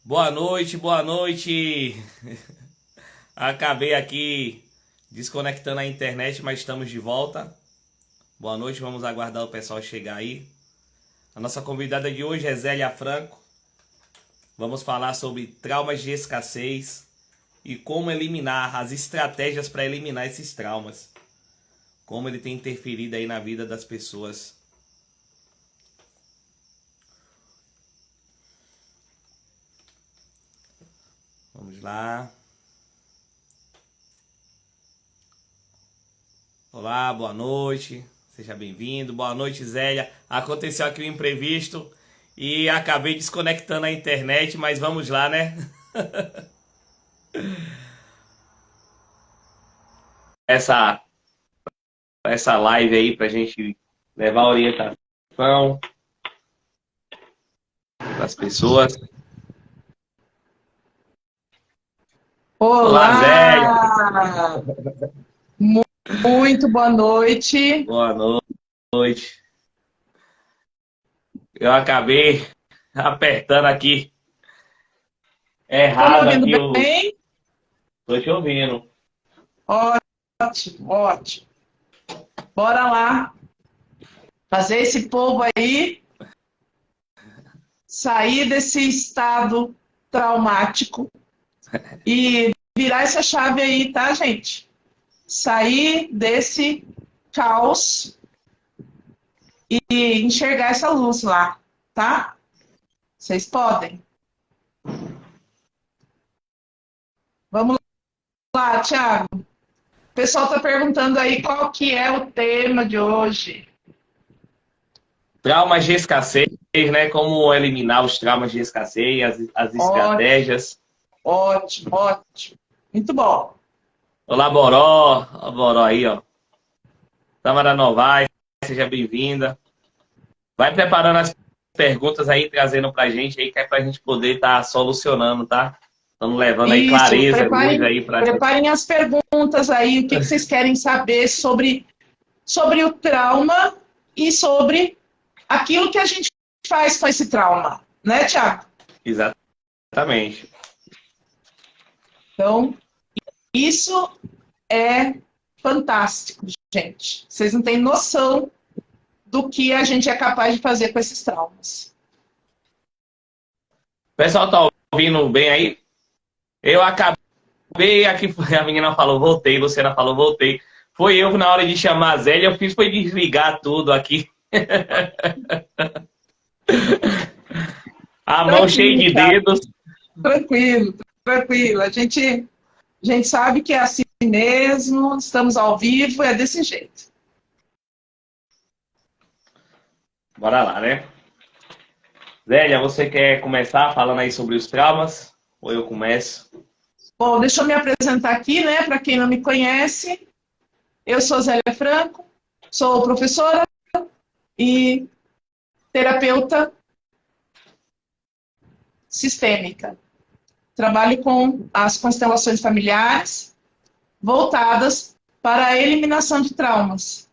Boa noite, boa noite. Acabei aqui desconectando a internet, mas estamos de volta. Boa noite, vamos aguardar o pessoal chegar aí. A nossa convidada de hoje é Zélia Franco. Vamos falar sobre traumas de escassez e como eliminar, as estratégias para eliminar esses traumas. Como ele tem interferido aí na vida das pessoas. Vamos lá. Olá, boa noite. Seja bem-vindo. Boa noite, Zélia. Aconteceu aqui um imprevisto e acabei desconectando a internet, mas vamos lá, né? Essa, essa live aí pra gente levar a orientação para as pessoas. Olá, Zélia. Olá! Muito boa noite. Boa noite. Eu acabei apertando aqui Tá me errado ouvindo aqui o. bem? Tô te ouvindo. Ótimo, ótimo. Bora lá fazer esse povo aí sair desse estado traumático e virar essa chave aí, tá, gente? Sair desse caos e enxergar essa luz lá, tá? Vocês podem? Vamos lá, Thiago. O pessoal está perguntando aí qual que é o tema de hoje. Traumas de escassez, né? Como eliminar os traumas de escassez, as Ótimo, estratégias. ótimo, ótimo. Muito bom. Olá, Boró. Ó, Boró aí, ó. Tamara Novaes, seja bem-vinda. Vai preparando as perguntas aí, trazendo pra gente aí, que é pra gente poder estar solucionando, tá? Estamos levando aí Isso, clareza, luz aí pra gente. preparem as perguntas aí, o que vocês querem saber sobre o trauma e sobre aquilo que a gente faz com esse trauma, né, Tiago? Exatamente. Então, isso é fantástico, gente. Vocês não têm noção do que a gente é capaz de fazer com esses traumas. O pessoal tá ouvindo bem aí? Eu acabei aqui, a menina falou, voltei, Luciana falou, voltei. Foi eu, na hora de chamar a Zélia, eu fiz foi desligar tudo aqui. A mão cheia Tranquilo, de Thiago. dedos. Tranquilo, tranquilo. A gente sabe que é assim mesmo, estamos ao vivo, é desse jeito. Bora lá, né? Zélia, você quer começar falando aí sobre os traumas? Ou eu começo? Bom, deixa eu me apresentar aqui, né? Para quem não me conhece, eu sou Zélia Franco, sou professora e terapeuta sistêmica. Trabalho com as constelações familiares voltadas para a eliminação de traumas.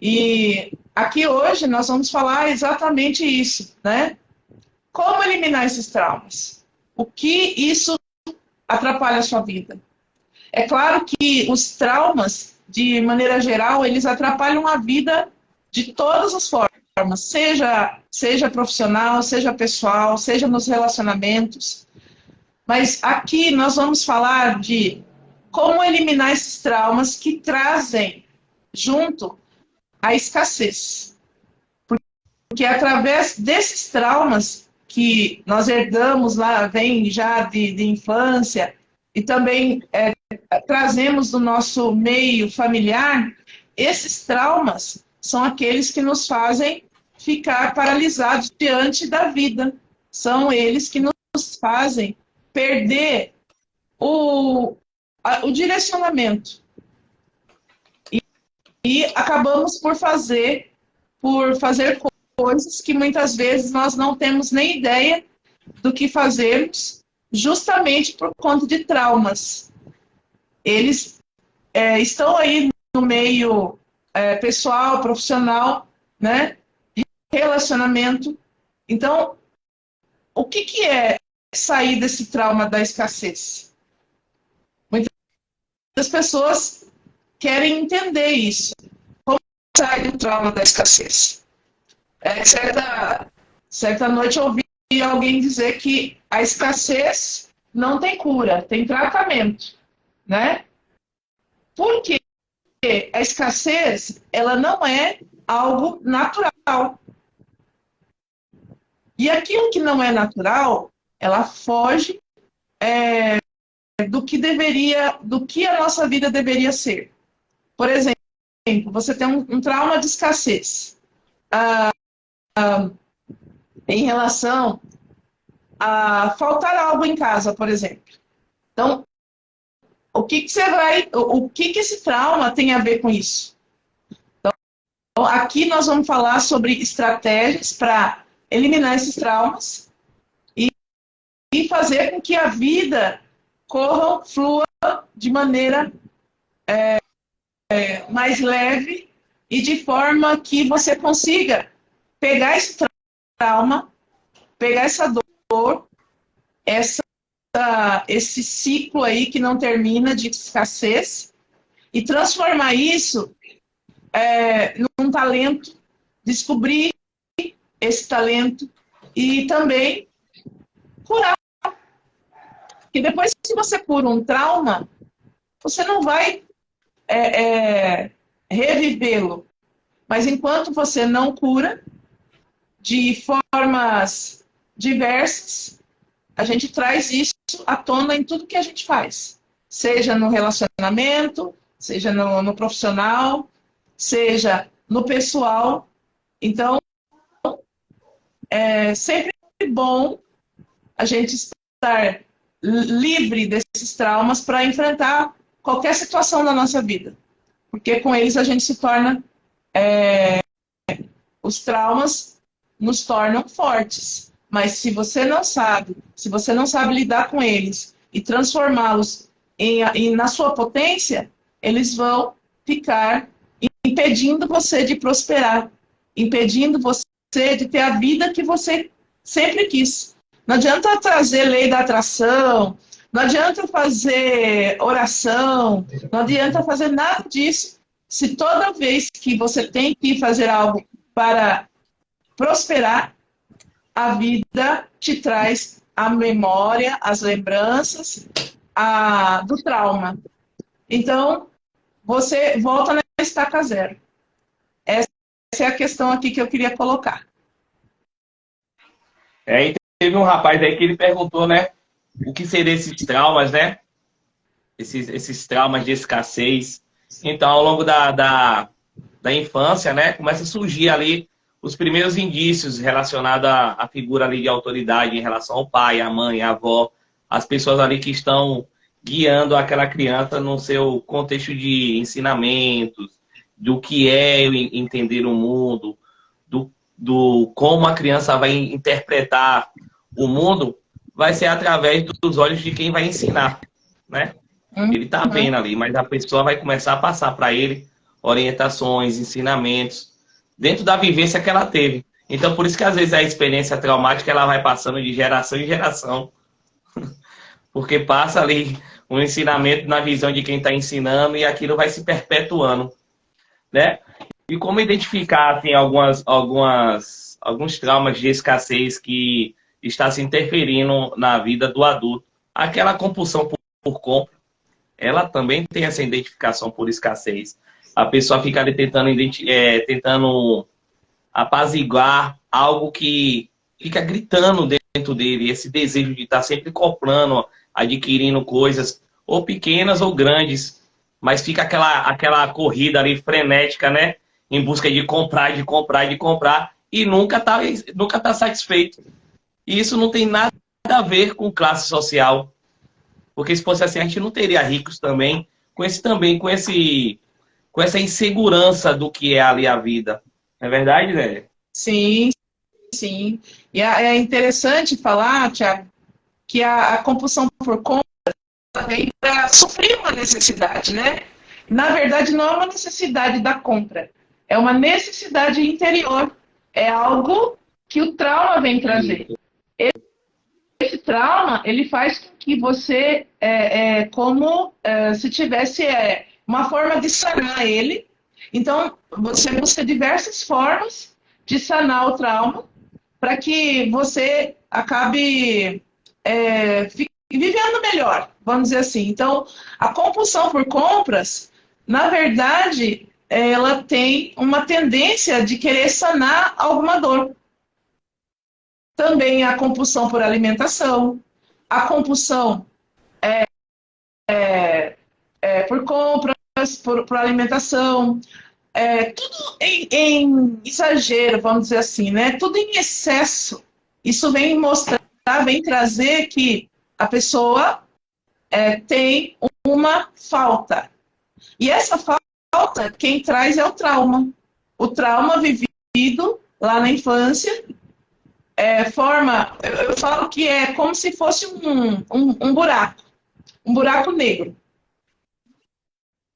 E aqui hoje nós vamos falar exatamente isso, né? Como eliminar esses traumas? O que isso atrapalha a sua vida? É claro que os traumas, de maneira geral, eles atrapalham a vida de todas as formas, seja profissional, seja pessoal, seja nos relacionamentos. Mas aqui nós vamos falar de como eliminar esses traumas que trazem junto a escassez. Porque é através desses traumas que nós herdamos lá, vem já de infância, e também trazemos do nosso meio familiar, esses traumas são aqueles que nos fazem ficar paralisados diante da vida. São eles que nos fazem perder o direcionamento. E acabamos por fazer coisas que muitas vezes nós não temos nem ideia do que fazermos, justamente por conta de traumas. Eles estão aí no meio pessoal, profissional, né? Relacionamento. Então, o que é sair desse trauma da escassez? Muitas pessoas querem entender isso. Como sair do trauma da escassez? Certa noite eu ouvi alguém dizer que a escassez não tem cura, tem tratamento, né? Por quê? A escassez, ela não é algo natural. E aquilo que não é natural, ela foge do que a nossa vida deveria ser. Por exemplo, você tem um trauma de escassez em relação a faltar algo em casa, por exemplo. Então, o que esse trauma tem a ver com isso? Então, aqui nós vamos falar sobre estratégias para eliminar esses traumas e fazer com que a vida flua de maneira mais leve e de forma que você consiga pegar esse trauma, pegar essa dor, esse ciclo aí que não termina de escassez e transformar isso num talento, descobrir esse talento e também curar. Porque depois que você cura um trauma, você não vai revivê-lo. Mas enquanto você não cura, de formas diversas, a gente traz isso à tona em tudo que a gente faz. Seja no relacionamento, seja no profissional, seja no pessoal. Então, é sempre bom a gente estar livre desses traumas para enfrentar qualquer situação da nossa vida. Porque com eles a gente se torna... os traumas nos tornam fortes. Mas se você não sabe lidar com eles e transformá-los na sua potência, eles vão ficar impedindo você de prosperar, impedindo você de ter a vida que você sempre quis. Não adianta trazer lei da atração, não adianta fazer oração, não adianta fazer nada disso, se toda vez que você tem que fazer algo para prosperar, a vida te traz a memória, as lembranças do trauma. Então, você volta na estaca zero. Essa é a questão aqui que eu queria colocar. E teve um rapaz aí que ele perguntou, né? O que seriam esses traumas, né? Esses traumas de escassez. Então, ao longo da infância, né? Começa a surgir ali os primeiros indícios relacionados à figura ali de autoridade em relação ao pai, à mãe, à avó, as pessoas ali que estão guiando aquela criança no seu contexto de ensinamentos, do que é entender o mundo, do como a criança vai interpretar o mundo, vai ser através dos olhos de quem vai ensinar, né? Ele está vendo ali, mas a pessoa vai começar a passar para ele orientações, ensinamentos, dentro da vivência que ela teve. Então, por isso que às vezes a experiência traumática ela vai passando de geração em geração. Porque passa ali um ensinamento na visão de quem está ensinando e aquilo vai se perpetuando, né? E como identificar assim, alguns traumas de escassez que está se interferindo na vida do adulto? Aquela compulsão por compra, ela também tem essa identificação por escassez. A pessoa fica ali tentando apaziguar algo que fica gritando dentro dele, esse desejo de estar sempre comprando, adquirindo coisas, ou pequenas ou grandes, mas fica aquela corrida ali frenética, né? Em busca de comprar, de comprar, de comprar, e nunca tá satisfeito. E isso não tem nada a ver com classe social, porque se fosse assim, a gente não teria ricos também, com essa insegurança do que é ali a vida. Não é verdade, Zélia? Sim, sim. E é interessante falar, Thiago, que a compulsão por compra vem para suprir uma necessidade, né? Na verdade, não é uma necessidade da compra, é uma necessidade interior. É algo que o trauma vem trazer. trauma, ele faz com que você, se tivesse uma forma de sanar ele. Então, você busca diversas formas de sanar o trauma para que você acabe vivendo melhor, vamos dizer assim. Então, a compulsão por compras, na verdade, ela tem uma tendência de querer sanar alguma dor. Também a compulsão por alimentação, a compulsão por compras, por alimentação, tudo em exagero, vamos dizer assim, né? Tudo em excesso. Isso vem mostrar, vem trazer que a pessoa tem uma falta. E essa falta, quem traz é o trauma. O trauma vivido lá na infância eu falo que é como se fosse um buraco negro.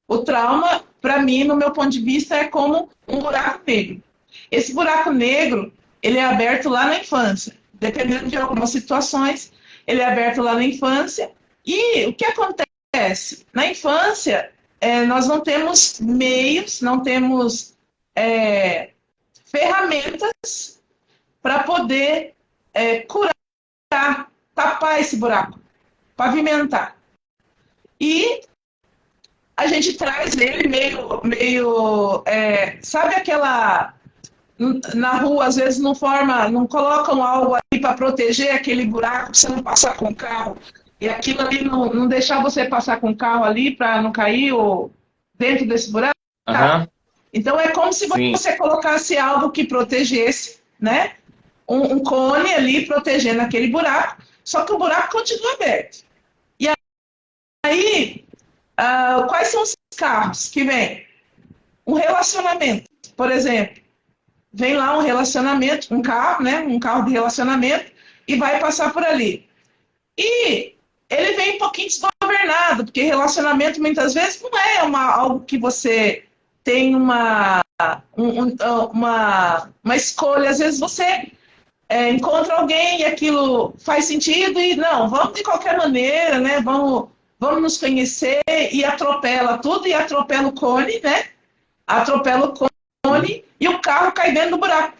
O trauma, para mim, no meu ponto de vista, é como um buraco negro. Esse buraco negro, ele é aberto lá na infância. Dependendo de algumas situações, ele é aberto lá na infância. E o que acontece? Na infância, nós não temos meios, não temos ferramentas para poder curar, tapar esse buraco, pavimentar. E a gente traz ele sabe aquela na rua às vezes não colocam algo ali para proteger aquele buraco, para você não passar com o carro, e aquilo ali não deixar você passar com o carro ali para não cair dentro desse buraco. Uhum. Então é como se você colocasse algo que protegesse, né? Um cone ali protegendo aquele buraco, só que o buraco continua aberto. E aí, quais são os carros que vêm? Um relacionamento, por exemplo. Vem lá um relacionamento, um carro, né? Um carro de relacionamento, e vai passar por ali. E ele vem um pouquinho desgovernado, porque relacionamento muitas vezes não é algo que você tem uma escolha. Às vezes você encontra alguém e aquilo faz sentido e não, vamos de qualquer maneira, né? Vamos nos conhecer, e atropela tudo, e atropela o cone, né? Atropela o cone e o carro cai dentro do buraco.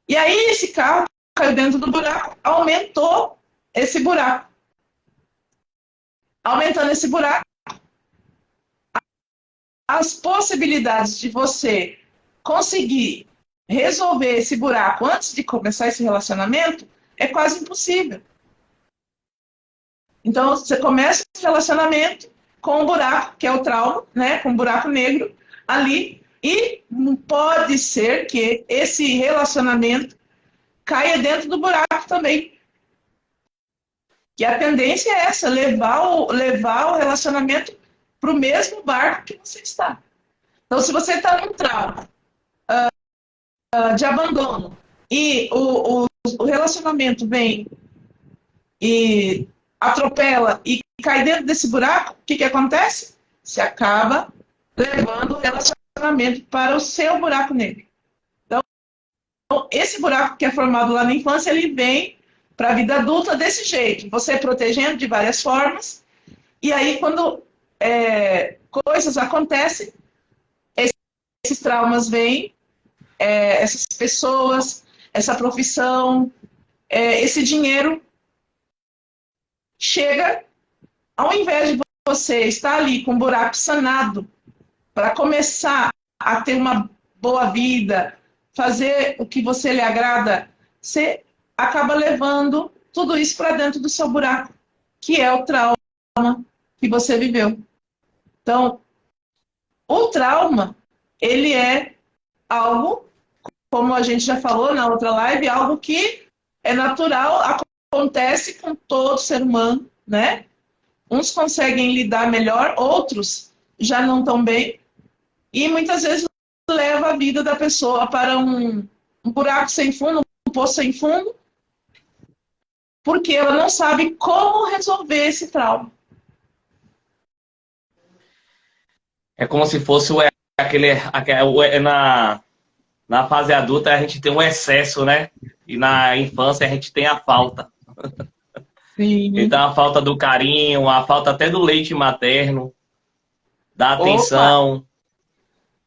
E aí esse carro caiu dentro do buraco, aumentou esse buraco. Aumentando esse buraco, as possibilidades de você conseguir resolver esse buraco antes de começar esse relacionamento é quase impossível. Então, você começa esse relacionamento com um buraco, que é o trauma, né? Com um buraco negro ali, e pode ser que esse relacionamento caia dentro do buraco também. Que a tendência é essa, levar o relacionamento para o mesmo barco que você está. Então, se você está num trauma de abandono e o relacionamento vem e atropela e cai dentro desse buraco, o que acontece? Você acaba levando o relacionamento para o seu buraco negro. Então, esse buraco que é formado lá na infância, ele vem para a vida adulta desse jeito, você protegendo de várias formas, e aí quando coisas acontecem, esses traumas vêm, essas pessoas, essa profissão, esse dinheiro chega, ao invés de você estar ali com um buraco sanado para começar a ter uma boa vida, fazer o que você lhe agrada, você acaba levando tudo isso para dentro do seu buraco, que é o trauma que você viveu. Então, o trauma, ele é algo, como a gente já falou na outra live, algo que é natural, acontece com todo ser humano, né? Uns conseguem lidar melhor, outros já não tão bem, e muitas vezes leva a vida da pessoa para um buraco sem fundo, um poço sem fundo, porque ela não sabe como resolver esse trauma. É como se fosse na fase adulta a gente tem um excesso, né? E na infância a gente tem a falta. Sim. Então a falta do carinho, a falta até do leite materno, da Opa, atenção,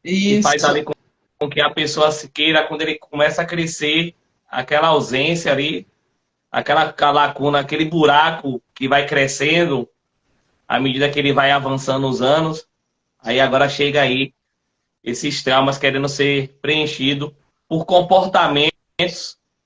que faz ali isso. com que a pessoa se queira, quando ele começa a crescer, aquela ausência ali, aquela lacuna, aquele buraco que vai crescendo à medida que ele vai avançando os anos, aí agora chega aí esses traumas querendo ser preenchidos por comportamentos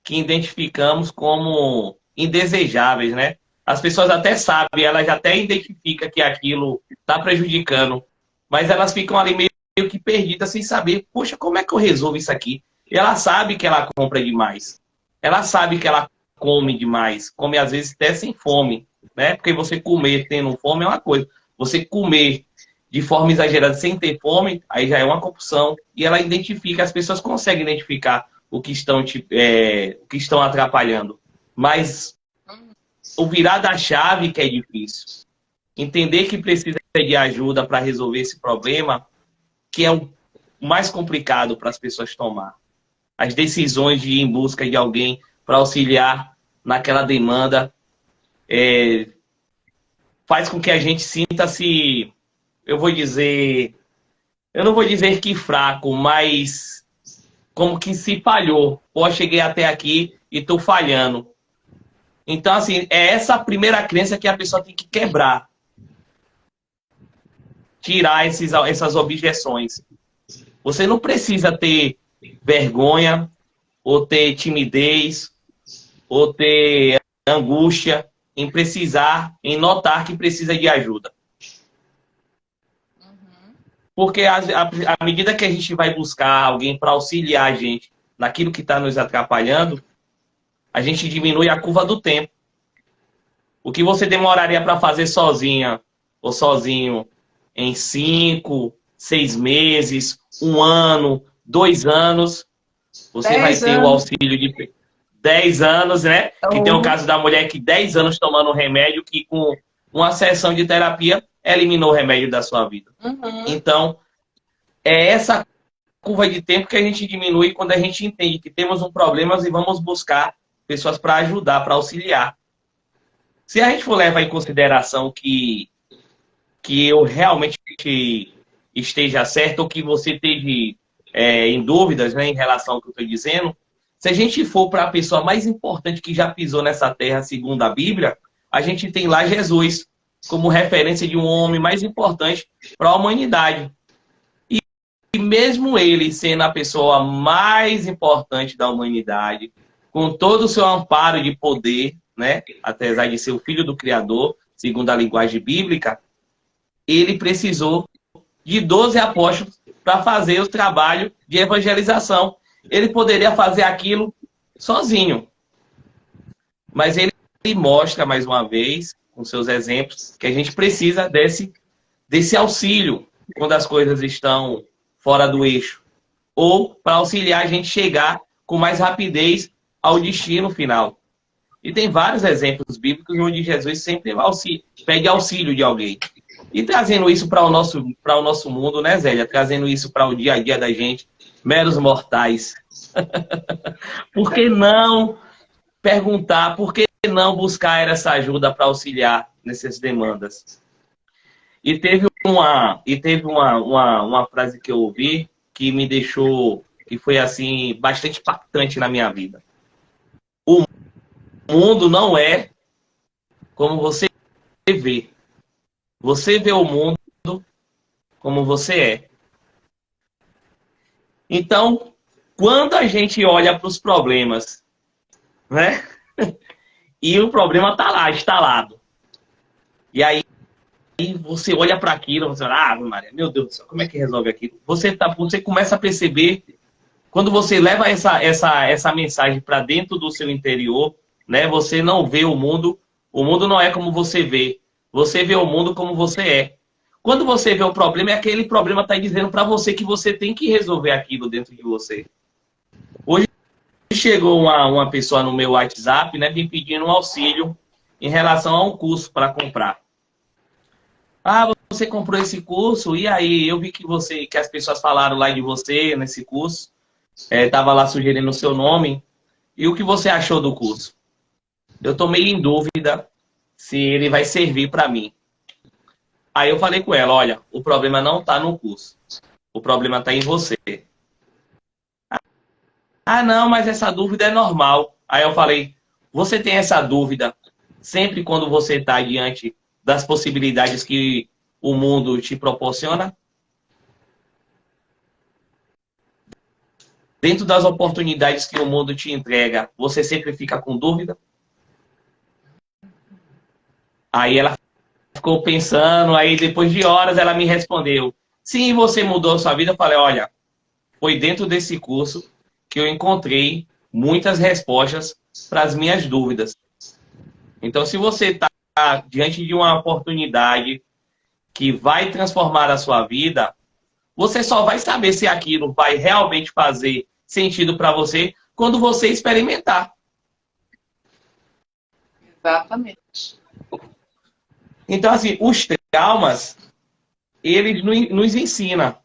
que identificamos como indesejáveis, né? As pessoas até sabem, elas até identificam que aquilo está prejudicando, mas elas ficam ali meio que perdidas sem saber, poxa, como é que eu resolvo isso aqui? E ela sabe que ela compra demais. Ela sabe que ela come demais, come às vezes até sem fome, né? Porque você comer tendo fome é uma coisa. Você comer de forma exagerada sem ter fome, aí já é uma compulsão. E ela identifica, as pessoas conseguem identificar o que estão atrapalhando. Mas o virar da chave que é difícil. Entender que precisa de ajuda para resolver esse problema, que é o mais complicado para as pessoas tomar. As decisões de ir em busca de alguém para auxiliar naquela demanda faz com que a gente sinta-se, eu vou dizer, eu não vou dizer que fraco, mas como que se falhou. Pô, cheguei até aqui e estou falhando. Então, assim, é essa a primeira crença que a pessoa tem que quebrar. Tirar essas objeções. Você não precisa ter vergonha, ou ter timidez, ou ter angústia em precisar, em notar que precisa de ajuda. Porque à medida que a gente vai buscar alguém para auxiliar a gente naquilo que está nos atrapalhando, a gente diminui a curva do tempo. O que você demoraria para fazer sozinha ou sozinho em 5, 6 meses, 1 ano, 2 anos, você vai 10 ter o anos. auxílio de 10 anos, né? Que tem o caso da mulher que 10 anos tomando remédio, que com uma sessão de terapia eliminou o remédio da sua vida. Uhum. Então, é essa curva de tempo que a gente diminui quando a gente entende que temos um problema e vamos buscar pessoas para ajudar, para auxiliar. Se a gente for levar em consideração que eu realmente esteja certo ou que você teve em dúvidas, né, em relação ao que eu estou dizendo, se a gente for para a pessoa mais importante que já pisou nessa terra, segundo a Bíblia, a gente tem lá Jesus como referência de um homem mais importante para a humanidade. E mesmo ele sendo a pessoa mais importante da humanidade, com todo o seu amparo de poder, né, apesar de ser o filho do Criador, segundo a linguagem bíblica, ele precisou de 12 apóstolos para fazer o trabalho de evangelização. Ele poderia fazer aquilo sozinho. Mas ele mostra, mais uma vez, com seus exemplos, que a gente precisa desse auxílio quando as coisas estão fora do eixo. Ou para auxiliar a gente chegar com mais rapidez ao destino final. E tem vários exemplos bíblicos onde Jesus sempre pede auxílio de alguém. E trazendo isso para o nosso mundo, né, Zélia? Trazendo isso para o dia a dia da gente, meros mortais. Por que não perguntar, por que não buscar essa ajuda para auxiliar nessas demandas? E teve uma frase que eu ouvi que me deixou, que foi assim, bastante impactante na minha vida. O mundo não é como você vê. Você vê o mundo como você é. Então, quando a gente olha para os problemas, né? E o problema está lá, instalado. E aí você olha para aquilo, você fala, Maria, meu Deus do céu, como é que resolve aquilo? Você começa a perceber, quando você leva essa mensagem para dentro do seu interior, né? Você não vê o mundo não é como você vê. Você vê o mundo como você é. Quando você vê o problema, é aquele problema está dizendo para você que você tem que resolver aquilo dentro de você. Hoje chegou uma pessoa no meu WhatsApp, né, me pedindo um auxílio em relação a um curso para comprar. Você comprou esse curso, e aí eu vi que as pessoas falaram lá de você nesse curso, estava lá sugerindo o seu nome, E o que você achou do curso? Eu tô meio em dúvida se ele vai servir para mim. Aí eu falei com ela, olha, o problema não está no curso. O problema está em você. Ah, não, mas essa dúvida é normal. Aí eu falei, você tem essa dúvida sempre quando você está diante das possibilidades que o mundo te proporciona? Dentro das oportunidades que o mundo te entrega, você sempre fica com dúvida? Aí ela ficou pensando, aí depois de horas ela me respondeu, sim, você mudou a sua vida. Eu falei, olha, foi dentro desse curso que eu encontrei muitas respostas para as minhas dúvidas. Então, se você está diante de uma oportunidade que vai transformar a sua vida, você só vai saber se aquilo vai realmente fazer sentido para você quando você experimentar. Exatamente. Então, assim, os traumas, eles nos ensinam.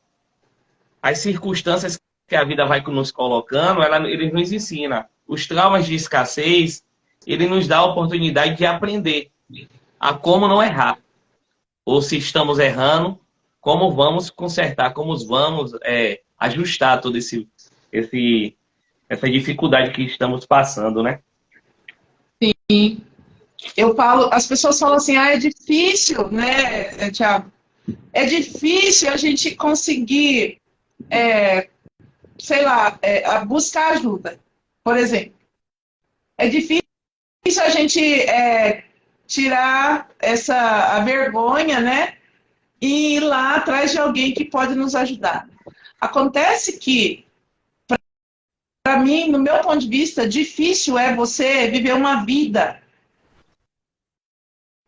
As circunstâncias que a vida vai nos colocando, eles nos ensinam. Os traumas de escassez, ele nos dá a oportunidade de aprender a como não errar. Ou se estamos errando, como vamos consertar, como vamos ajustar toda essa dificuldade que estamos passando, né? Sim. Eu falo, as pessoas falam assim, é difícil, né, Thiago? É difícil a gente conseguir, sei lá, buscar ajuda, por exemplo. É difícil a gente tirar a vergonha, né? E ir lá atrás de alguém que pode nos ajudar. Acontece que, para mim, no meu ponto de vista, difícil é você viver uma vida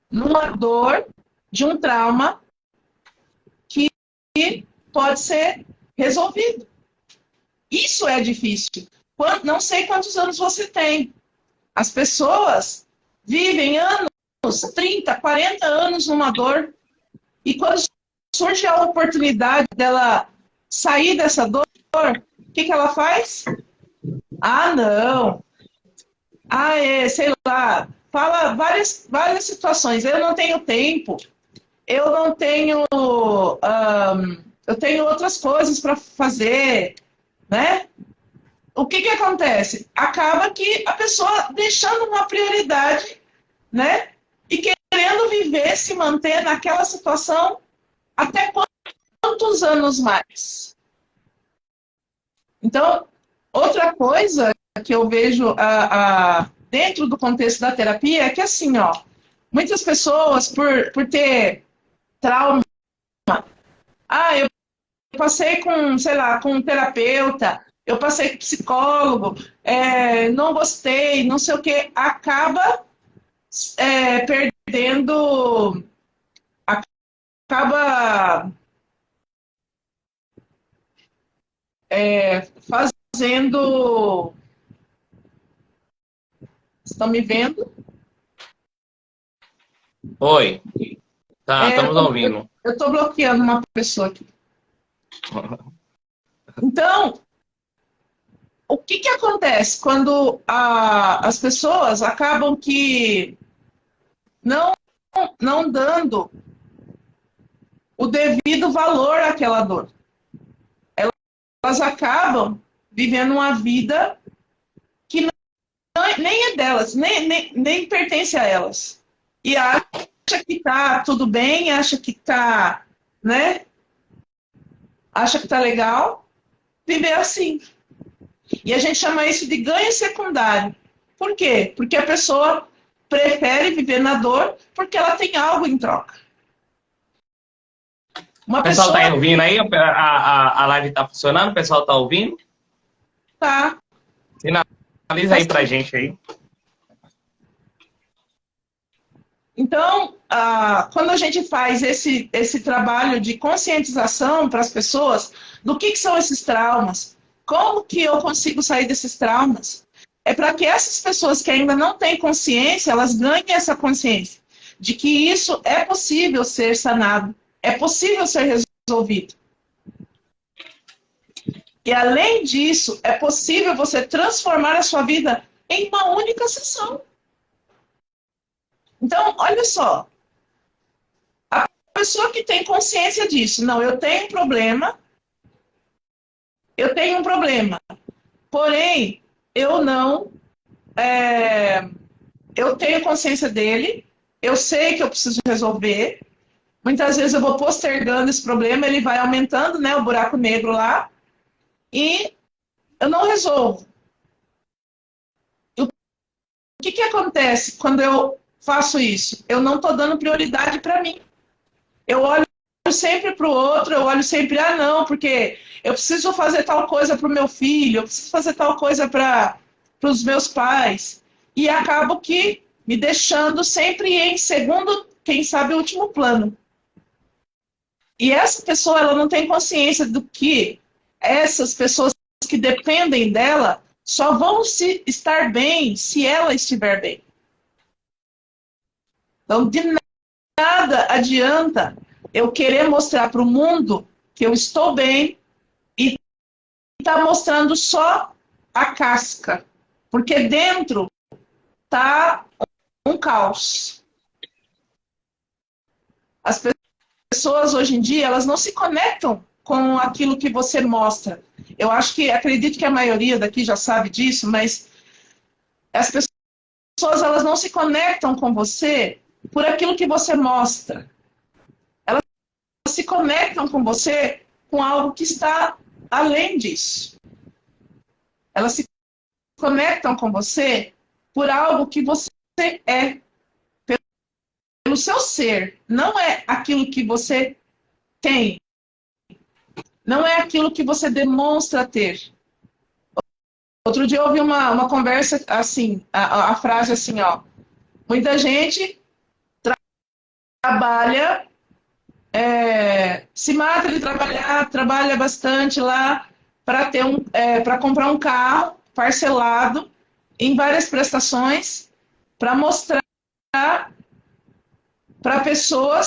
numa dor de um trauma que pode ser resolvido. Isso é difícil. Não sei quantos anos você tem. As pessoas vivem anos, 30, 40 anos numa dor. E quando surge a oportunidade dela sair dessa dor, o que ela faz? Ah, não. Ah, sei lá. Fala várias situações. Eu não tenho tempo. Eu não tenho. Eu tenho outras coisas para fazer, né? O que acontece? Acaba que a pessoa deixando uma prioridade, né? E querendo viver, se manter naquela situação até quantos anos mais? Então, outra coisa que eu vejo dentro do contexto da terapia é que, assim, ó, muitas pessoas, por ter trauma, eu passei com, sei lá, com um terapeuta, eu passei com psicólogo, não gostei, não sei o que, acaba perdendo, acaba fazendo. Estão me vendo? Oi. Tá, estamos ouvindo. Eu estou bloqueando uma pessoa aqui. Então, o que acontece quando as pessoas acabam que não dando o devido valor àquela dor? Elas acabam vivendo uma vida que nem é delas, nem pertence a elas. E acha que tá tudo bem, acha que tá, né? Acha que tá legal viver assim. E a gente chama isso de ganho secundário. Por quê? Porque a pessoa prefere viver na dor porque ela tem algo em troca. O pessoal tá ouvindo aí? A live tá funcionando? O pessoal tá ouvindo? Tá. Finaliza aí pra gente aí. Então, quando a gente faz esse trabalho de conscientização para as pessoas do que são esses traumas, como que eu consigo sair desses traumas, é para que essas pessoas que ainda não têm consciência, elas ganhem essa consciência de que isso é possível ser sanado, é possível ser resolvido. E além disso, é possível você transformar a sua vida em uma única sessão. Então, olha só, a pessoa que tem consciência disso, não, eu tenho um problema, porém, eu não, eu tenho consciência dele, eu sei que eu preciso resolver, muitas vezes eu vou postergando esse problema, ele vai aumentando, né, o buraco negro lá, e eu não resolvo. O que acontece quando eu faço isso? Eu não estou dando prioridade para mim. Eu olho sempre para o outro, eu olho sempre, ah, não, porque eu preciso fazer tal coisa para o meu filho, eu preciso fazer tal coisa para os meus pais. E acabo que me deixando sempre em segundo, quem sabe, último plano. E essa pessoa, ela não tem consciência do que essas pessoas que dependem dela só vão estar bem se ela estiver bem. Então, de nada adianta eu querer mostrar para o mundo que eu estou bem e está mostrando só a casca, porque dentro está um caos. As pessoas hoje em dia, elas não se conectam com aquilo que você mostra. Eu acredito que a maioria daqui já sabe disso, mas as pessoas, elas não se conectam com você por aquilo que você mostra. Elas se conectam com você com algo que está além disso. Elas se conectam com você por algo que você é, pelo seu ser. Não é aquilo que você tem. Não é aquilo que você demonstra ter. Outro dia eu ouvi uma conversa assim, a frase assim, ó. Muita gente trabalha, se mata de trabalhar, trabalha bastante lá para comprar um carro parcelado em várias prestações para mostrar para pessoas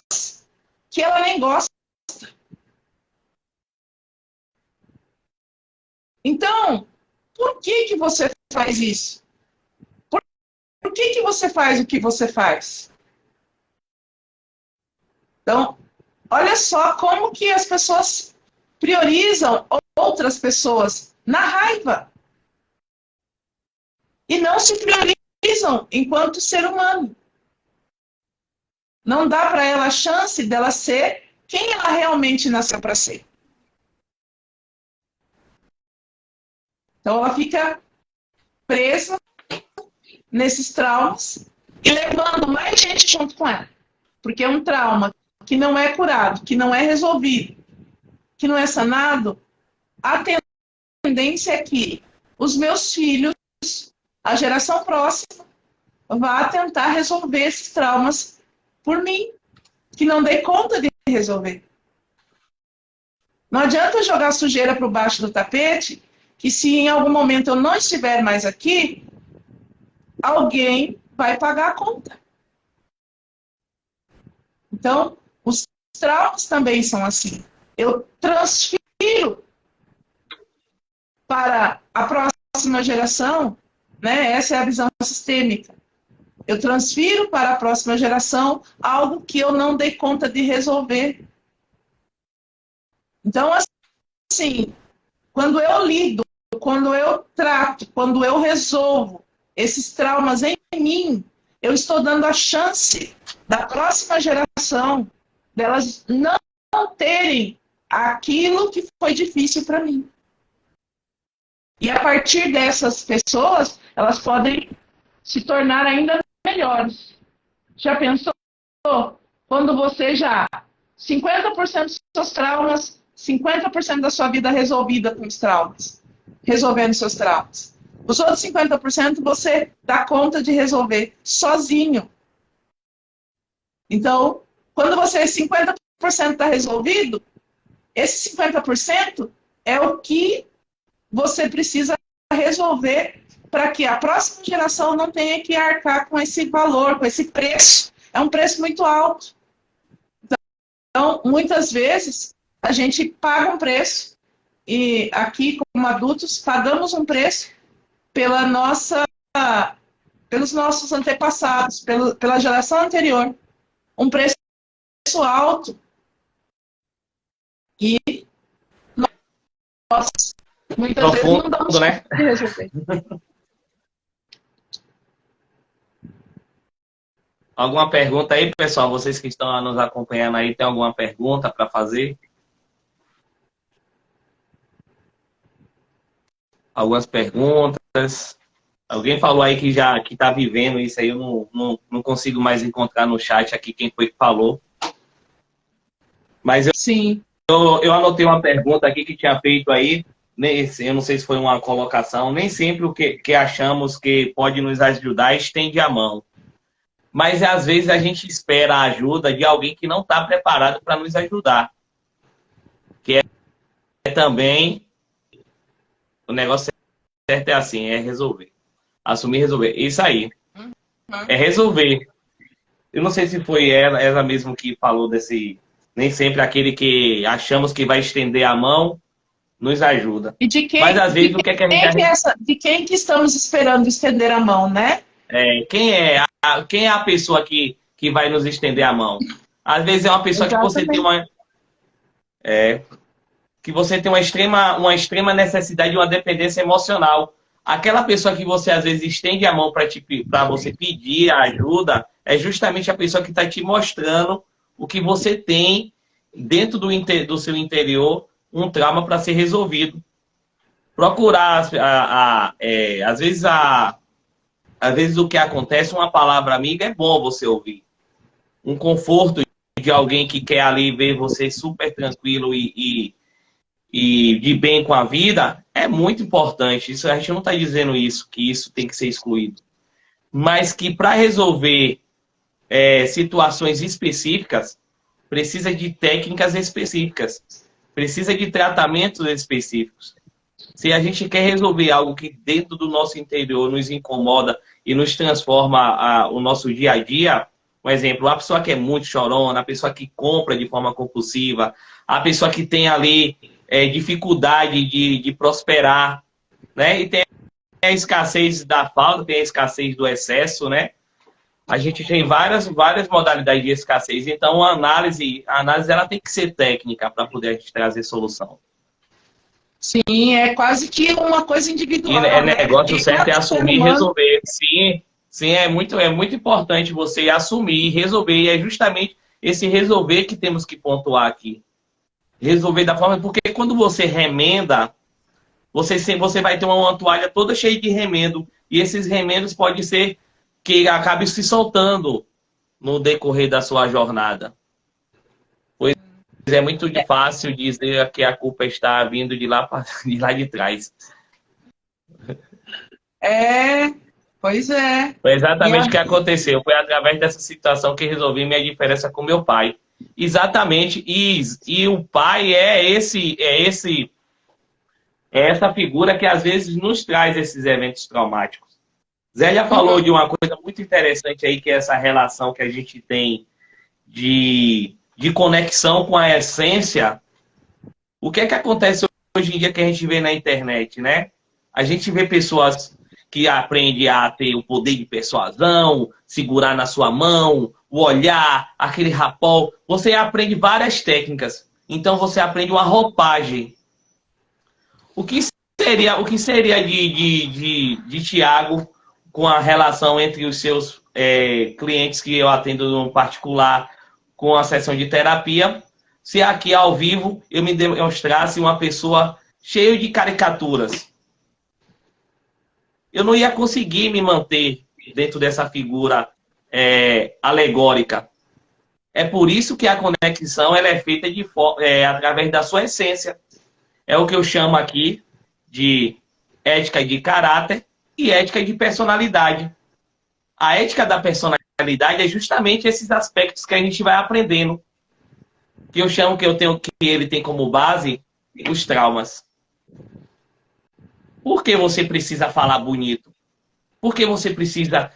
que ela nem gosta. Então, por que você faz isso? Por que você faz o que você faz? Então, olha só como que as pessoas priorizam outras pessoas na raiva e não se priorizam enquanto ser humano. Não dá para ela a chance dela ser quem ela realmente nasceu para ser. Então ela fica presa nesses traumas e levando mais gente junto com ela. Porque é um trauma que não é curado, que não é resolvido, que não é sanado, a tendência é que os meus filhos, a geração próxima, vá tentar resolver esses traumas por mim, que não dei conta de resolver. Não adianta jogar sujeira para baixo do tapete, que se em algum momento eu não estiver mais aqui, alguém vai pagar a conta. Então, os traumas também são assim. Eu transfiro para a próxima geração, né? Essa é a visão sistêmica. Eu transfiro para a próxima geração algo que eu não dei conta de resolver. Então, assim, quando eu lido, quando eu trato, quando eu resolvo esses traumas em mim, eu estou dando a chance da próxima geração delas não terem aquilo que foi difícil para mim. E a partir dessas pessoas, elas podem se tornar ainda melhores. Já pensou? Quando você já 50% dos seus traumas, 50% da sua vida resolvida com os traumas, resolvendo seus traumas. Os outros 50% você dá conta de resolver sozinho. Então, quando você 50% está resolvido, esse 50% é o que você precisa resolver para que a próxima geração não tenha que arcar com esse valor, com esse preço. É um preço muito alto. Então, muitas vezes, a gente paga um preço, e aqui, como adultos, pagamos um preço pela nossa pelos nossos antepassados, pela geração anterior. Um preço alto. E nós, muitas vezes, não damos Profundo, né? conta de resolver. Alguma pergunta aí, pessoal? Vocês que estão nos acompanhando aí, tem alguma pergunta para fazer? Algumas perguntas? Alguém falou aí que já está vivendo isso aí, eu não consigo mais encontrar no chat aqui quem foi que falou. Mas Sim. eu anotei uma pergunta aqui que tinha feito aí, eu não sei se foi uma colocação, nem sempre o que achamos que pode nos ajudar estende a mão. Mas às vezes a gente espera a ajuda de alguém que não está preparado para nos ajudar. Que é também, o negócio certo é assim, é resolver. Assumir e resolver. Isso aí. É resolver. Eu não sei se foi ela mesmo que falou desse... Nem sempre aquele que achamos que vai estender a mão nos ajuda. E de quem, Mas às vezes o que é que a gente... de quem que estamos esperando estender a mão, né? Quem é a pessoa que vai nos estender a mão? Às vezes é uma pessoa que você tem uma extrema necessidade de uma dependência emocional. Aquela pessoa que você às vezes estende a mão para você pedir ajuda é justamente a pessoa que está te mostrando o que você tem dentro do seu interior, um trauma para ser resolvido. Procurar, às vezes o que acontece, uma palavra amiga é bom você ouvir. Um conforto de alguém que quer ali ver você super tranquilo e de bem com a vida é muito importante. Isso, a gente não está dizendo que isso tem que ser excluído. Mas que para resolver situações específicas, precisa de técnicas específicas. Precisa de tratamentos específicos. Se a gente quer resolver algo que dentro do nosso interior nos incomoda e nos transforma o nosso dia a dia, por exemplo, a pessoa que é muito chorona, a pessoa que compra de forma compulsiva, a pessoa que tem ali dificuldade de prosperar, né? E tem a escassez da falta, tem a escassez do excesso, né? A gente tem várias modalidades de escassez. Então, a análise ela tem que ser técnica para poder a gente trazer solução. Sim, é quase que uma coisa individual. E né? negócio certo é assumir e resolver. Sim, é muito importante você assumir e resolver. E é justamente esse resolver que temos que pontuar aqui. Resolver da forma... Porque quando você remenda, você vai ter uma toalha toda cheia de remendo. E esses remendos pode ser que acabe se soltando no decorrer da sua jornada. Pois é muito fácil dizer que a culpa está vindo de lá de trás. Pois é. Foi exatamente o que aconteceu. Foi através dessa situação que resolvi minha diferença com meu pai. Exatamente. E o pai é essa figura que às vezes nos traz esses eventos traumáticos. Zélia falou de uma coisa muito interessante aí, que é essa relação que a gente tem de conexão com a essência. O que é que acontece hoje em dia que a gente vê na internet, né? A gente vê pessoas que aprendem a ter o poder de persuasão, segurar na sua mão, o olhar, aquele rapó. Você aprende várias técnicas. Então você aprende uma roupagem. O que seria de Tiago com a relação entre os seus clientes que eu atendo no particular com a sessão de terapia, se aqui ao vivo eu me demonstrasse uma pessoa cheia de caricaturas? Eu não ia conseguir me manter dentro dessa figura alegórica. É por isso que a conexão ela é feita através da sua essência. É o que eu chamo aqui de ética de caráter e ética de personalidade. A ética da personalidade é justamente esses aspectos que a gente vai aprendendo. Que eu chamo que ele tem como base os traumas. Por que você precisa falar bonito? Por que você precisa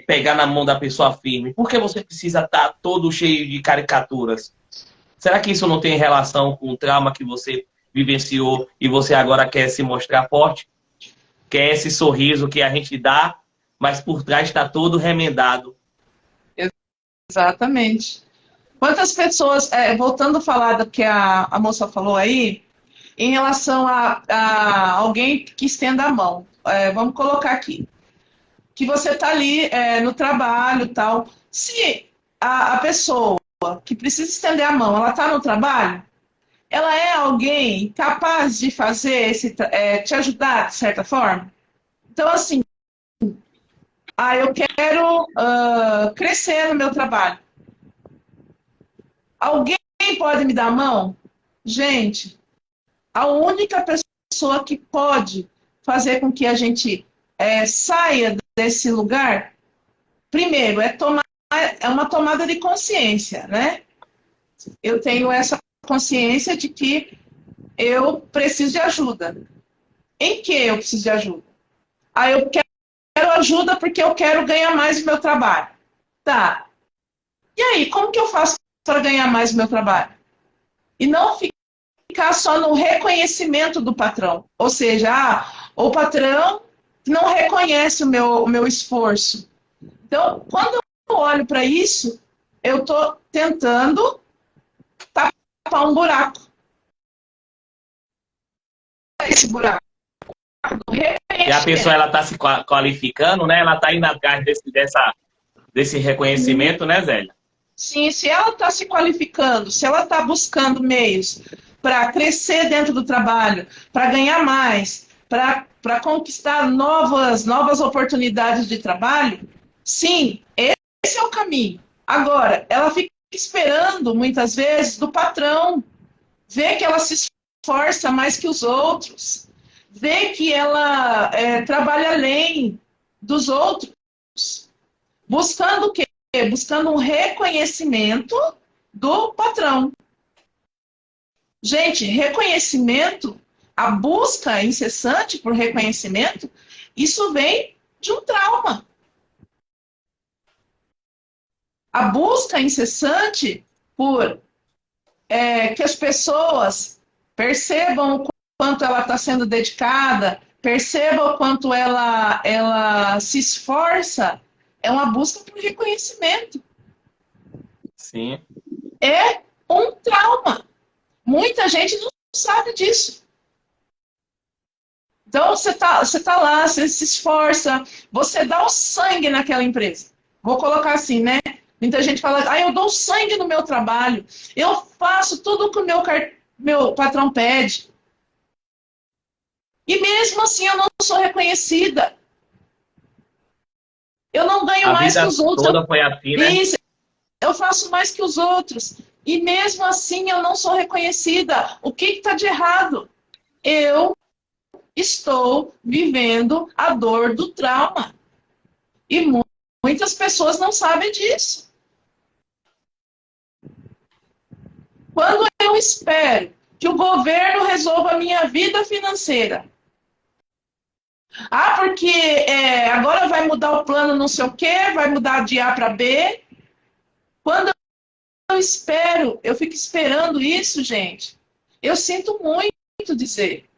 pegar na mão da pessoa firme? Por que você precisa estar todo cheio de caricaturas? Será que isso não tem relação com o trauma que você vivenciou e você agora quer se mostrar forte? Quer esse sorriso que a gente dá mas por trás está todo remendado. Exatamente. Quantas pessoas, voltando a falar do que a moça falou aí, em relação a alguém que estenda a mão. Vamos colocar aqui. Que você está ali no trabalho e tal. Se a pessoa que precisa estender a mão, ela está no trabalho, ela é alguém capaz de fazer te ajudar de certa forma? Então, assim, eu quero crescer no meu trabalho. Alguém pode me dar a mão? Gente, a única pessoa que pode fazer com que a gente saia desse lugar, primeiro, é uma tomada de consciência, né? Eu tenho essa consciência de que eu preciso de ajuda. Em que eu preciso de ajuda? Eu quero ajuda porque eu quero ganhar mais o meu trabalho. Tá. E aí, como que eu faço para ganhar mais o meu trabalho? E não ficar só no reconhecimento do patrão. Ou seja, o patrão não reconhece o meu esforço. Então, quando eu olho para isso, eu estou tentando tapar um buraco. Esse buraco do E a pessoa reconhecimento. ela está se qualificando, né? Ela está indo atrás desse reconhecimento, né, Zélia? Sim, se ela está se qualificando, se ela está buscando meios para crescer dentro do trabalho, para ganhar mais, para conquistar novas oportunidades de trabalho, sim, esse é o caminho. Agora, ela fica esperando, muitas vezes, do patrão, ver que ela se esforça mais que os outros, ver que ela trabalha além dos outros, buscando o quê? Buscando um reconhecimento do patrão. Gente, reconhecimento, a busca incessante por reconhecimento, isso vem de um trauma. A busca incessante por que as pessoas percebam o quanto ela está sendo dedicada, percebam o quanto ela se esforça, é uma busca por reconhecimento. Sim. É um trauma. Muita gente não sabe disso. Então, você tá lá, você se esforça, você dá o sangue naquela empresa. Vou colocar assim, né? Muita gente fala, eu dou sangue no meu trabalho, eu faço tudo o que o meu patrão pede. E mesmo assim eu não sou reconhecida. Eu não ganho A mais que vida os outros. toda foi assim, né? Isso, eu faço mais que os outros. E mesmo assim eu não sou reconhecida. O que está de errado? Eu estou vivendo a dor do trauma. E muitas pessoas não sabem disso. Quando eu espero que o governo resolva a minha vida financeira, porque agora vai mudar o plano não sei o quê, vai mudar de A para B. Quando eu fico esperando isso, gente, eu sinto muito dizer.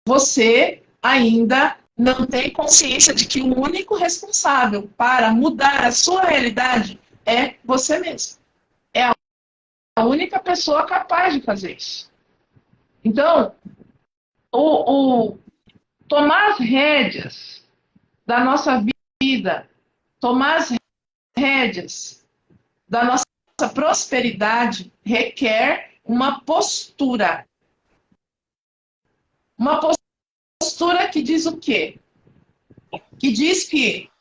Você ainda não tem consciência de que o único responsável para mudar a sua realidade é você mesmo. É a única pessoa capaz de fazer isso. Então, o tomar as rédeas da nossa vida, tomar as rédeas da nossa prosperidade requer uma postura. Uma postura que diz o quê? Que diz que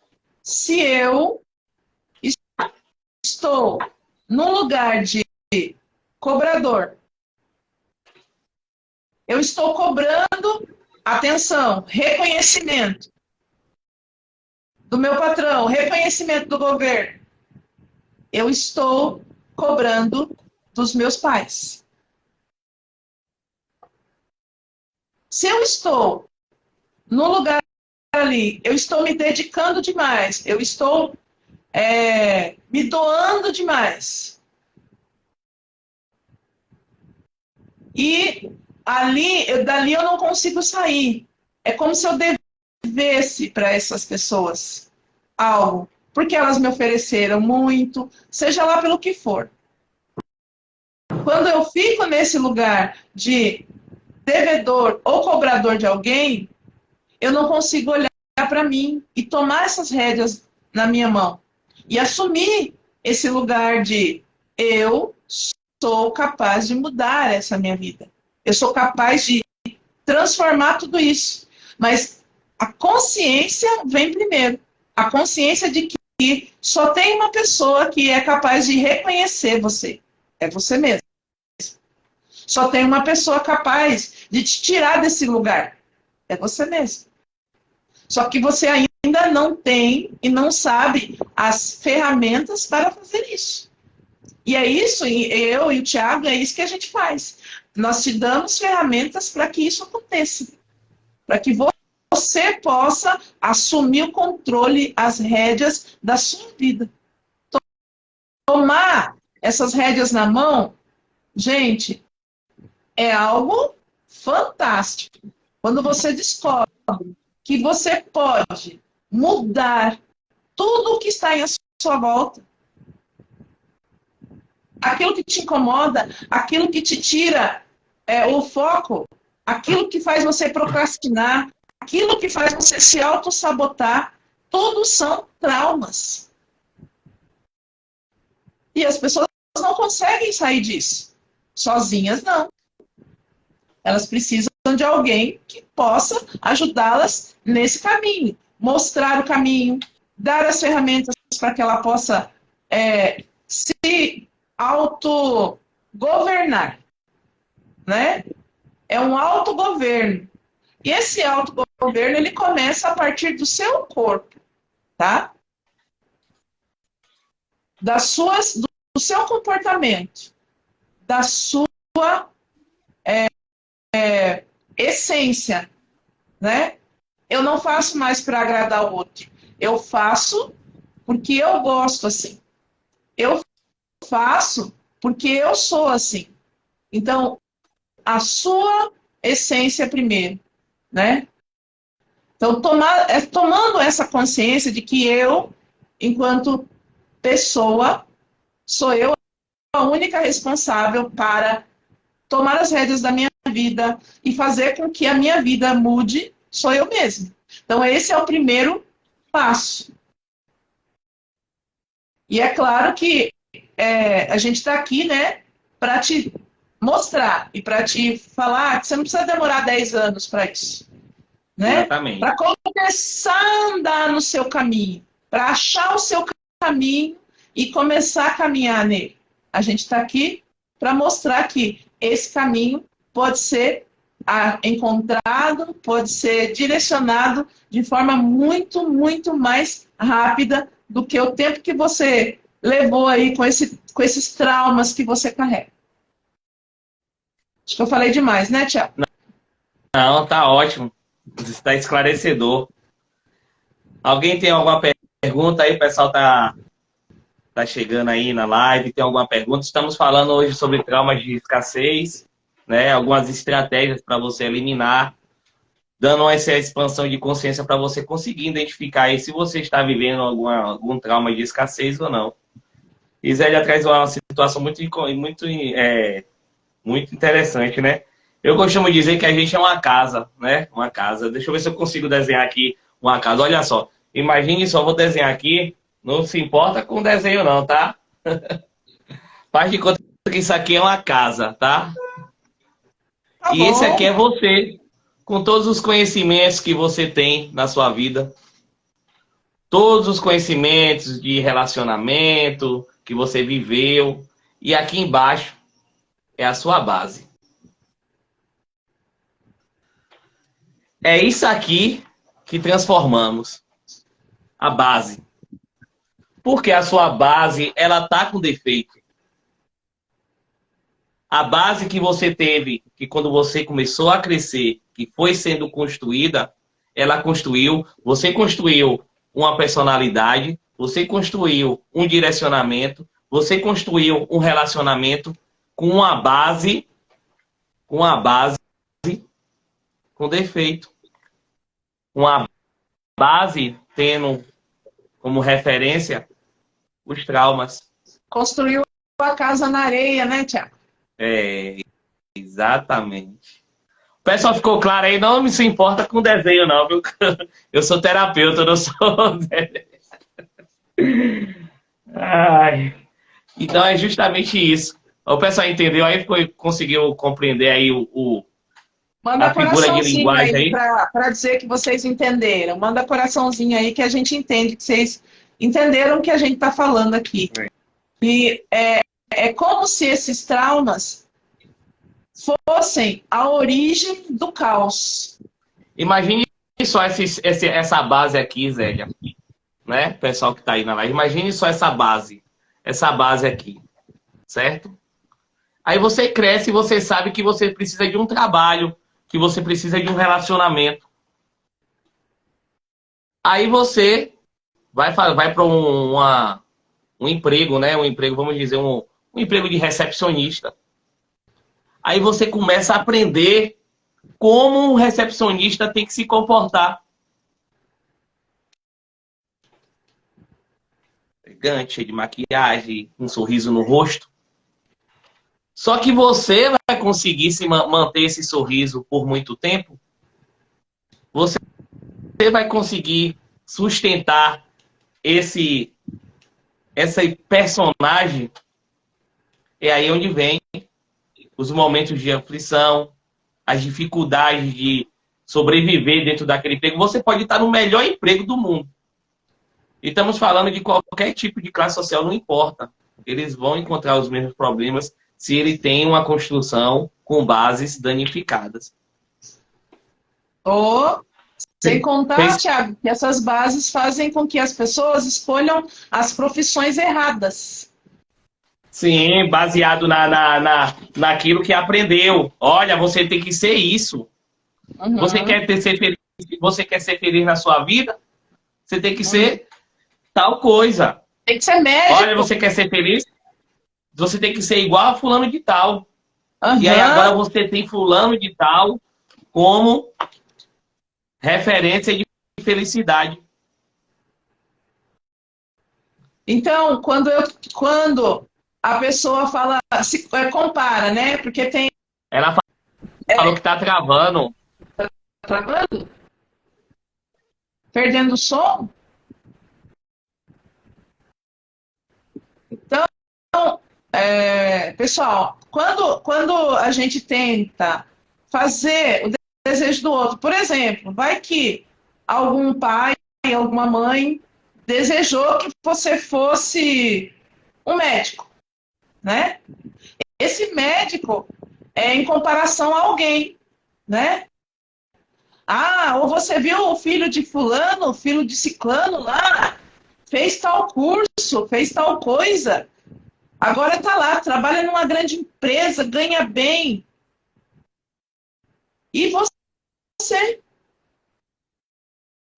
se eu estou num lugar de cobrador, eu estou cobrando atenção, reconhecimento do meu patrão, reconhecimento do governo. Eu estou cobrando dos meus pais. Se eu estou no lugar ali, eu estou me dedicando demais, eu estou me doando demais. E dali eu não consigo sair. É como se eu devesse para essas pessoas algo, porque elas me ofereceram muito, seja lá pelo que for. Quando eu fico nesse lugar de devedor ou cobrador de alguém, eu não consigo olhar para mim e tomar essas rédeas na minha mão e assumir esse lugar de eu sou capaz de mudar essa minha vida. Eu sou capaz de transformar tudo isso. Mas a consciência vem primeiro. A consciência de que só tem uma pessoa que é capaz de reconhecer você. É você mesmo. Só tem uma pessoa capaz de te tirar desse lugar. É você mesmo. Só que você ainda não tem e não sabe as ferramentas para fazer isso. E é isso, eu e o Thiago, é isso que a gente faz. Nós te damos ferramentas para que isso aconteça. Para que você possa assumir o controle, as rédeas da sua vida. Tomar essas rédeas na mão, gente, é algo fantástico. Quando você descobre que você pode mudar tudo o que está à sua volta, aquilo que te incomoda, aquilo que te tira o foco, aquilo que faz você procrastinar, aquilo que faz você se auto-sabotar, todos são traumas. E as pessoas não conseguem sair disso. Sozinhas, não. Elas precisam de alguém que possa ajudá-las nesse caminho. Mostrar o caminho, dar as ferramentas para que ela possa se autogovernar. Né? É um autogoverno. E esse autogoverno, ele começa a partir do seu corpo, tá? Do seu comportamento, da sua essência, né? Eu não faço mais para agradar o outro. Eu faço porque eu gosto assim. Eu faço porque eu sou assim. Então, a sua essência primeiro, né? Então, tomando essa consciência de que eu, enquanto pessoa, sou eu a única responsável para tomar as rédeas da minha vida e fazer com que a minha vida mude, sou eu mesma. Então, esse é o primeiro passo. E é claro que a gente está aqui, né, para te mostrar e para te falar que você não precisa demorar 10 anos para isso. Né? Exatamente. Para começar a andar no seu caminho, para achar o seu caminho e começar a caminhar nele. A gente está aqui para mostrar que esse caminho pode ser encontrado, pode ser direcionado de forma muito, muito mais rápida do que o tempo que você levou aí com esses traumas que você carrega. Acho que eu falei demais, né, Thiago? Não, tá ótimo. Está esclarecedor. Alguém tem alguma pergunta aí? O pessoal tá chegando aí na live. Tem alguma pergunta? Estamos falando hoje sobre traumas de escassez, né? Algumas estratégias para você eliminar, dando essa expansão de consciência para você conseguir identificar aí se você está vivendo algum trauma de escassez ou não. E Zélia traz uma situação muito interessante, né? Eu costumo dizer que a gente é uma casa, né? Uma casa. Deixa eu ver se eu consigo desenhar aqui uma casa. Olha só. Imagine só, vou desenhar aqui. Não se importa com o desenho não, tá? Faz de conta que isso aqui é uma casa, tá? Tá e bom. esse aqui é você, com todos os conhecimentos que você tem na sua vida. Todos os conhecimentos de relacionamento que você viveu. E aqui embaixo é a sua base. É isso aqui que transformamos. A base. Porque a sua base, ela tá com defeito. A base que você teve, que quando você começou a crescer, que foi sendo construída, você construiu uma personalidade, você construiu um direcionamento, você construiu um relacionamento com uma base com defeito. Uma base tendo como referência os traumas. Construiu a casa na areia, né, Tiago? É, exatamente. O pessoal ficou claro aí, não se importa com desenho, não, viu? Eu sou terapeuta, eu não sou. Ai. Então é justamente isso. O pessoal entendeu aí, conseguiu compreender aí Manda a figura de coraçãozinho linguagem aí aí? para dizer que vocês entenderam. Manda coraçãozinho aí que a gente entende que vocês entenderam o que a gente está falando aqui. E é como se esses traumas fossem a origem do caos. Imagine só essa base aqui, Zélia, né? Pessoal que está aí na live, imagine só essa base aqui, certo? Aí você cresce e você sabe que você precisa de um trabalho, que você precisa de um relacionamento. Aí você vai para um emprego, né? Um emprego, vamos dizer, um emprego de recepcionista. Aí você começa a aprender como um recepcionista tem que se comportar. Elegante, cheio de maquiagem, um sorriso no rosto. Só que você vai conseguir se manter esse sorriso por muito tempo. Você vai conseguir sustentar esse personagem. É aí onde vem os momentos de aflição, as dificuldades de sobreviver dentro daquele emprego. Você pode estar no melhor emprego do mundo. E estamos falando de qualquer tipo de classe social, não importa. Eles vão encontrar os mesmos problemas se ele tem uma construção com bases danificadas. Sem contar, Tiago, que essas bases fazem com que as pessoas escolham as profissões erradas. Sim, baseado naquilo que aprendeu. Olha, você tem que ser isso. Uhum. Você quer ser feliz na sua vida? Você tem que ser tal coisa. Tem que ser médico. Olha, você quer ser feliz? Você tem que ser igual a fulano de tal. Uhum. E aí agora você tem fulano de tal como referência de felicidade. Então, quando a pessoa fala, se compara, né? Porque tem... Ela falou que tá travando. Tá travando? Perdendo o som? Então, pessoal, quando a gente tenta fazer o desejo do outro, por exemplo, vai que algum pai, alguma mãe desejou que você fosse um médico, né? Esse médico é em comparação a alguém, né? Ah, ou você viu o filho de fulano, o filho de ciclano lá, fez tal curso, fez tal coisa, agora está lá, trabalha numa grande empresa, ganha bem. E você?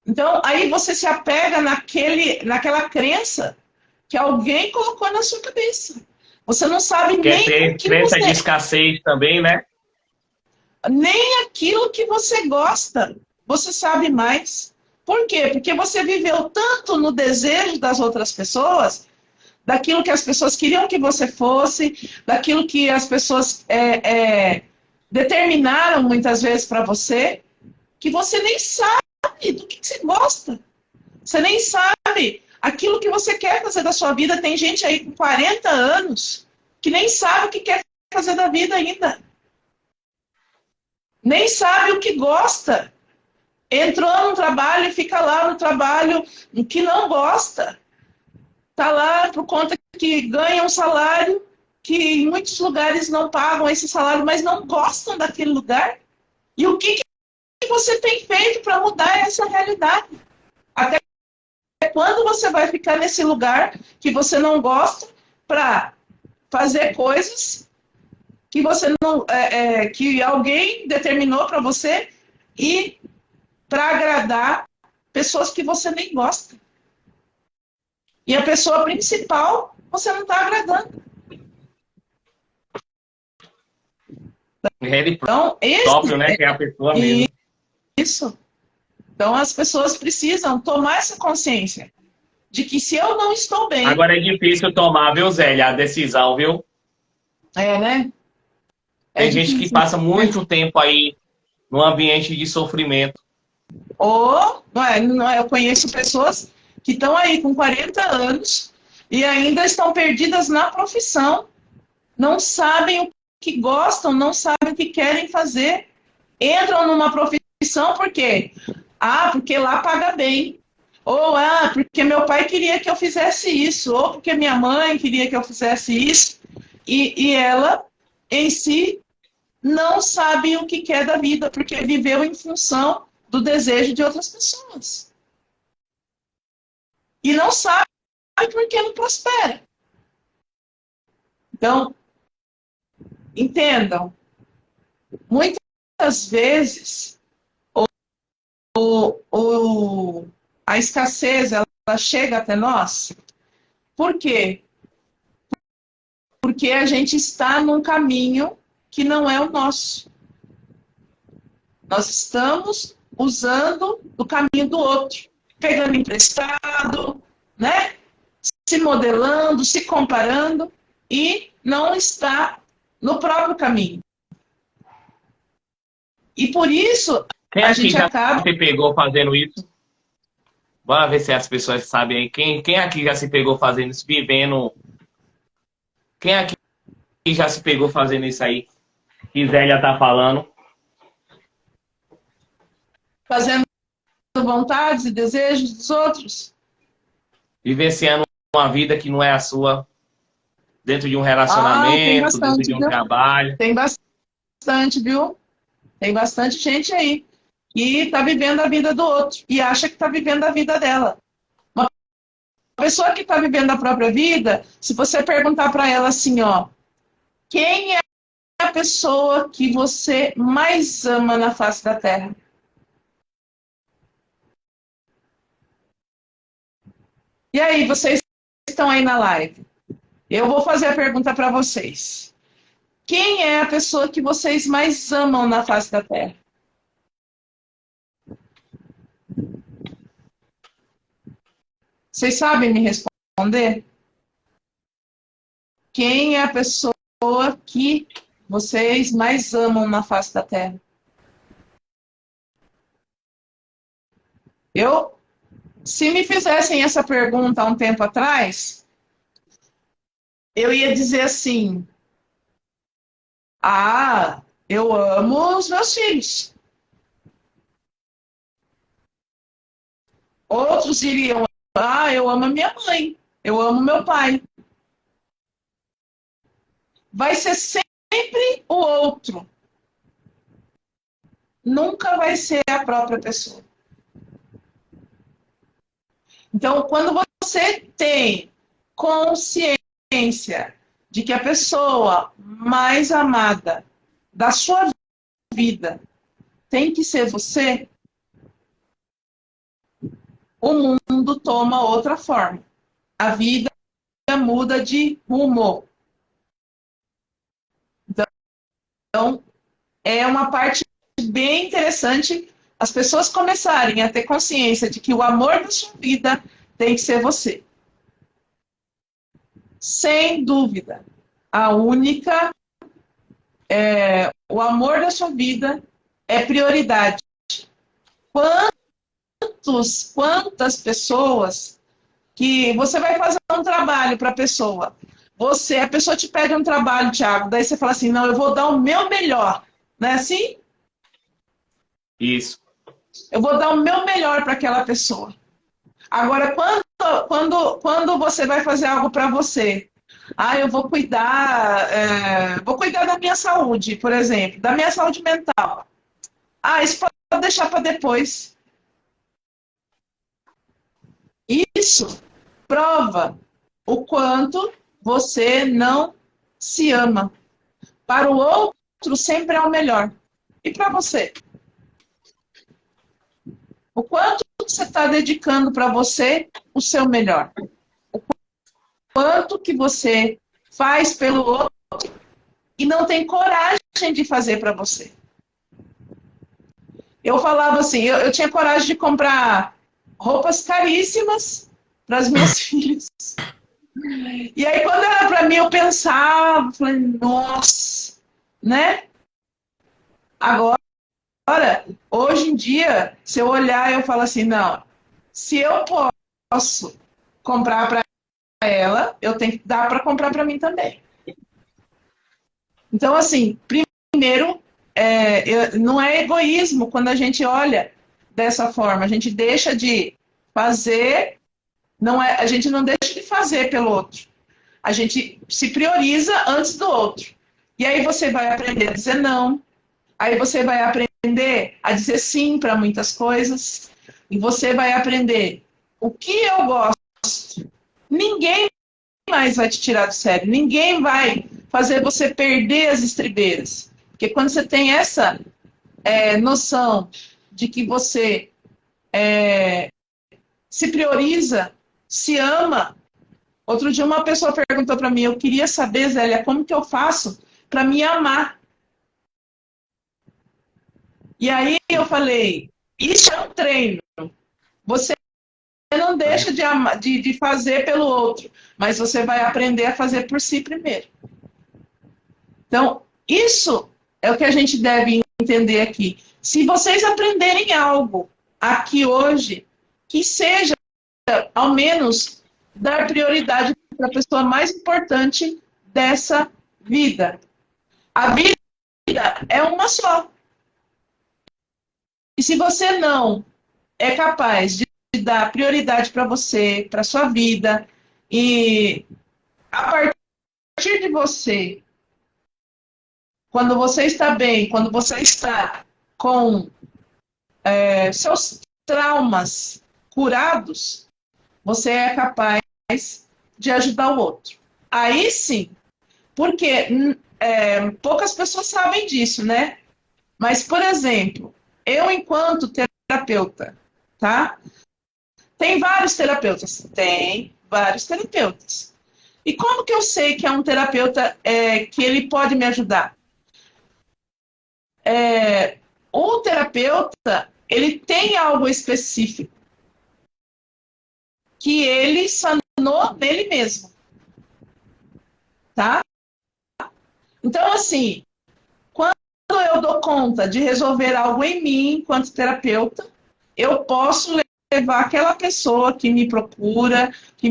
Então, aí você se apega naquela crença que alguém colocou na sua cabeça. Você não sabe Quer nem ter crença de escassez também, né? Nem aquilo que você gosta, você sabe mais. Por quê? Porque você viveu tanto no desejo das outras pessoas, daquilo que as pessoas queriam que você fosse, daquilo que as pessoas determinaram muitas vezes para você, que você nem sabe do que você gosta. Você nem sabe aquilo que você quer fazer da sua vida. Tem gente aí com 40 anos que nem sabe o que quer fazer da vida ainda. Nem sabe o que gosta. Entrou no trabalho e fica lá no trabalho que não gosta. Está lá por conta que ganha um salário que em muitos lugares não pagam esse salário, mas não gostam daquele lugar. E o que você tem feito para mudar essa realidade? Até quando você vai ficar nesse lugar que você não gosta para fazer coisas que você não, que alguém determinou para você e para agradar pessoas que você nem gosta. E a pessoa principal você não está agradando. Ele Então, próprio, né? Que é a pessoa mesmo. Isso. Então, as pessoas precisam tomar essa consciência de que se eu não estou bem... Agora é difícil tomar, viu, Zélia, a decisão, viu? Né? Tem gente que passa muito tempo aí no ambiente de sofrimento. Ou, não é, eu conheço pessoas que estão aí com 40 anos e ainda estão perdidas na profissão, não sabem o que gostam, não sabem o que querem fazer, entram numa profissão por quê? Porque lá paga bem. Ou, porque meu pai queria que eu fizesse isso, ou porque minha mãe queria que eu fizesse isso, e ela, em si, não sabe o que quer da vida, porque viveu em função do desejo de outras pessoas. E não sabe porque não prospera. Então, entendam, muitas vezes a escassez ela chega até nós. Por quê? Porque a gente está num caminho que não é o nosso. Nós estamos usando o caminho do outro, pegando emprestado, né? Se modelando, se comparando e não está no próprio caminho. E por isso Quem a aqui gente já acaba... se pegou fazendo isso? Bora ver se as pessoas sabem aí. Quem aqui já se pegou fazendo isso, vivendo... Quem aqui já se pegou fazendo isso aí? Que Zélia tá falando. Fazendo vontades e desejos dos outros. Vivenciando uma vida que não é a sua. Dentro de um Tem relacionamento, dentro bastante, de um viu? trabalho. Tem bastante, viu? Tem bastante gente aí que está vivendo a vida do outro e acha que está vivendo a vida dela. Uma pessoa que está vivendo a própria vida, se você perguntar para ela assim, ó, quem é a pessoa que você mais ama na face da Terra? E aí, vocês estão aí na live. Eu vou fazer a pergunta para vocês. Quem é a pessoa que vocês mais amam na face da Terra? Vocês sabem me responder? Quem é a pessoa que vocês mais amam na face da Terra? Se me fizessem essa pergunta há um tempo atrás, eu ia dizer assim: eu amo os meus filhos. Outros diriam: eu amo a minha mãe, eu amo meu pai. Vai ser sempre o outro. Nunca vai ser a própria pessoa. Então, quando você tem consciência de que a pessoa mais amada da sua vida tem que ser você, o mundo toma outra forma. A vida muda de rumo. Então, é uma parte bem interessante as pessoas começarem a ter consciência de que o amor da sua vida tem que ser você. Sem dúvida. O amor da sua vida é prioridade. Quantas pessoas que você vai fazer um trabalho para a pessoa, a pessoa te pede um trabalho, Thiago, daí você fala assim, não, eu vou dar o meu melhor. Não é assim? Isso. Eu vou dar o meu melhor para aquela pessoa. Agora, quando você vai fazer algo para você, eu vou cuidar da minha saúde, por exemplo, da minha saúde mental. Isso pode deixar para depois. Isso prova o quanto você não se ama. Para o outro sempre é o melhor. E para você? O quanto você está dedicando para você o seu melhor? O quanto que você faz pelo outro e não tem coragem de fazer para você? Eu falava assim, eu tinha coragem de comprar roupas caríssimas para as minhas filhas. E aí, quando era para mim, eu pensava, falei, nossa, né? Agora, hoje em dia, se eu olhar, eu falo assim, não, se eu posso comprar para ela, eu tenho que dar para comprar para mim também. Então, assim, primeiro, não é egoísmo quando a gente olha dessa forma. A gente deixa de fazer, não é, a gente não deixa de fazer pelo outro. A gente se prioriza antes do outro. E aí você vai aprender a dizer não. Aí você vai aprender a dizer sim para muitas coisas. E você vai aprender o que eu gosto. Ninguém mais vai te tirar do sério. Ninguém vai fazer você perder as estribeiras. Porque quando você tem essa noção de que você se prioriza, se ama. Outro dia uma pessoa perguntou para mim, eu queria saber, Zélia, como que eu faço para me amar? E aí eu falei, isso é um treino. Você não deixa de, amar, de fazer pelo outro, mas você vai aprender a fazer por si primeiro. Então, isso é o que a gente deve entender aqui. Se vocês aprenderem algo aqui hoje, que seja, ao menos, dar prioridade para a pessoa mais importante dessa vida. A vida é uma só. E se você não é capaz de dar prioridade para você, para sua vida, e a partir de você, quando você está bem, quando você está com seus traumas curados, você é capaz de ajudar o outro. Aí sim, porque poucas pessoas sabem disso, né? Mas, por exemplo, eu enquanto terapeuta, tá? Tem vários terapeutas? Tem vários terapeutas. E como que eu sei que é um terapeuta que ele pode me ajudar? O terapeuta, ele tem algo específico que ele sanou nele mesmo, tá? Então, assim, quando eu dou conta de resolver algo em mim, enquanto terapeuta, eu posso levar aquela pessoa que me procura, que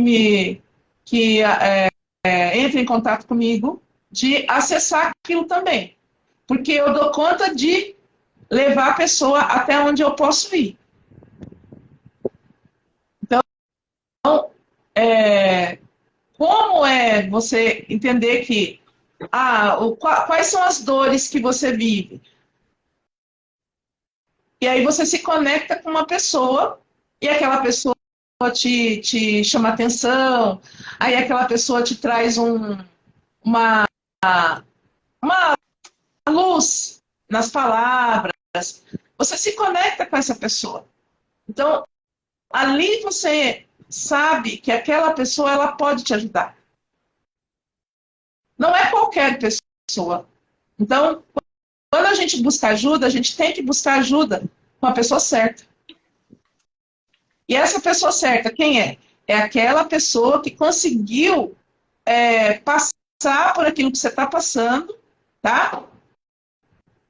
entra em contato comigo, de acessar aquilo também. Porque eu dou conta de levar a pessoa até onde eu posso ir. Então, como é você entender que quais são as dores que você vive? E aí você se conecta com uma pessoa e aquela pessoa te chama atenção, aí aquela pessoa te traz uma, uma luz nas palavras. Você se conecta com essa pessoa. Então, ali você sabe que aquela pessoa ela pode te ajudar. Não é qualquer pessoa. Então, quando a gente busca ajuda, a gente tem que buscar ajuda com a pessoa certa. E essa pessoa certa, quem é? É aquela pessoa que conseguiu passar por aquilo que você está passando, tá?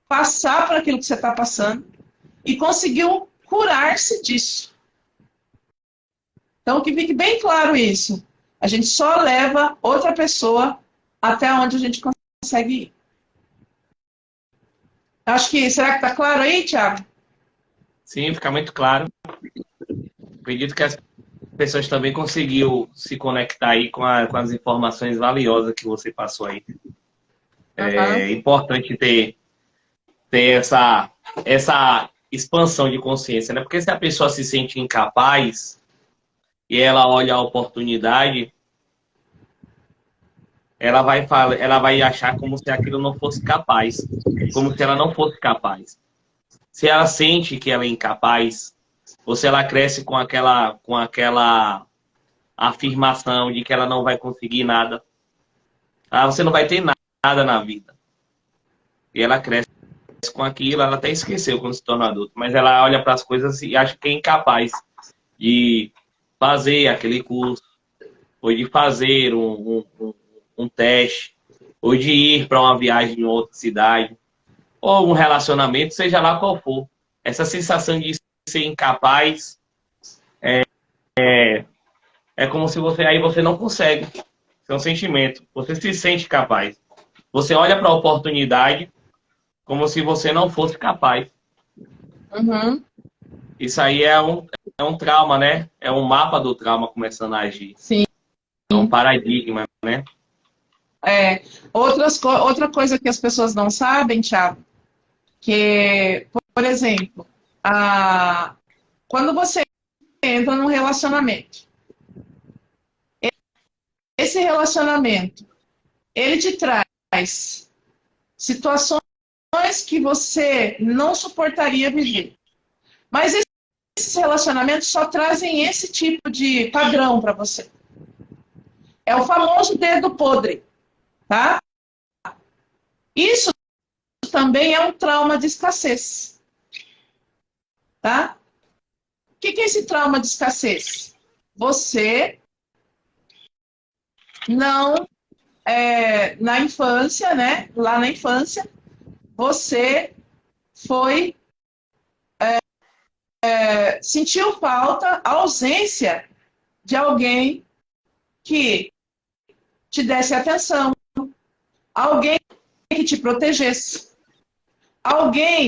Passar por aquilo que você está passando e conseguiu curar-se disso. Então, que fique bem claro isso. A gente só leva outra pessoa até onde a gente consegue ir. Acho que, será que está claro aí, Thiago? Sim, fica muito claro. Acredito que as pessoas também conseguiu se conectar aí com as informações valiosas que você passou aí. É importante ter essa expansão de consciência, né? Porque se a pessoa se sente incapaz e ela olha a oportunidade, ela vai achar como se aquilo não fosse capaz, como se ela não fosse capaz. Se ela sente que ela é incapaz, ou se ela cresce com aquela afirmação de que ela não vai conseguir nada, você não vai ter nada na vida. E ela cresce com aquilo, ela até esqueceu quando se torna adulta, mas ela olha para as coisas e acha que é incapaz de fazer aquele curso, ou de fazer um teste, ou de ir para uma viagem em outra cidade, ou um relacionamento, seja lá qual for. Essa sensação de ser incapaz é como se você não consegue. Isso é um sentimento. Você se sente capaz. Você olha para a oportunidade como se você não fosse capaz. Uhum. Isso aí é um trauma, né? É um mapa do trauma começando a agir. Sim. É um paradigma, né? Outra coisa que as pessoas não sabem, Thiago, que, por exemplo, quando você entra num relacionamento, esse relacionamento, ele te traz situações que você não suportaria viver. Mas esses relacionamentos só trazem esse tipo de padrão para você. É o famoso dedo podre, tá? Isso também é um trauma de escassez, tá? O que é esse trauma de escassez? Você não, na infância, né? Lá na infância, você foi, sentiu falta, a ausência de alguém que te desse atenção, alguém que te protegesse, alguém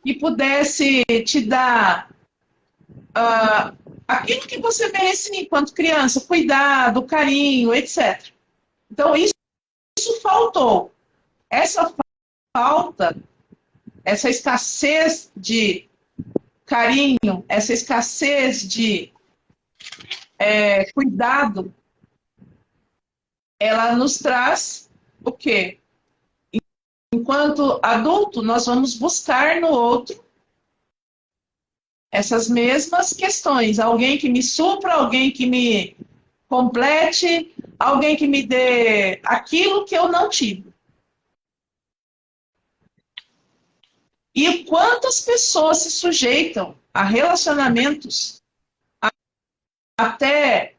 que pudesse te dar aquilo que você merecia enquanto criança, cuidado, carinho, etc. Então, isso faltou. Essa falta, essa escassez de carinho, essa escassez de cuidado, ela nos traz o quê? Enquanto adulto, nós vamos buscar no outro essas mesmas questões. Alguém que me supra, alguém que me complete, alguém que me dê aquilo que eu não tive. E quantas pessoas se sujeitam a relacionamentos até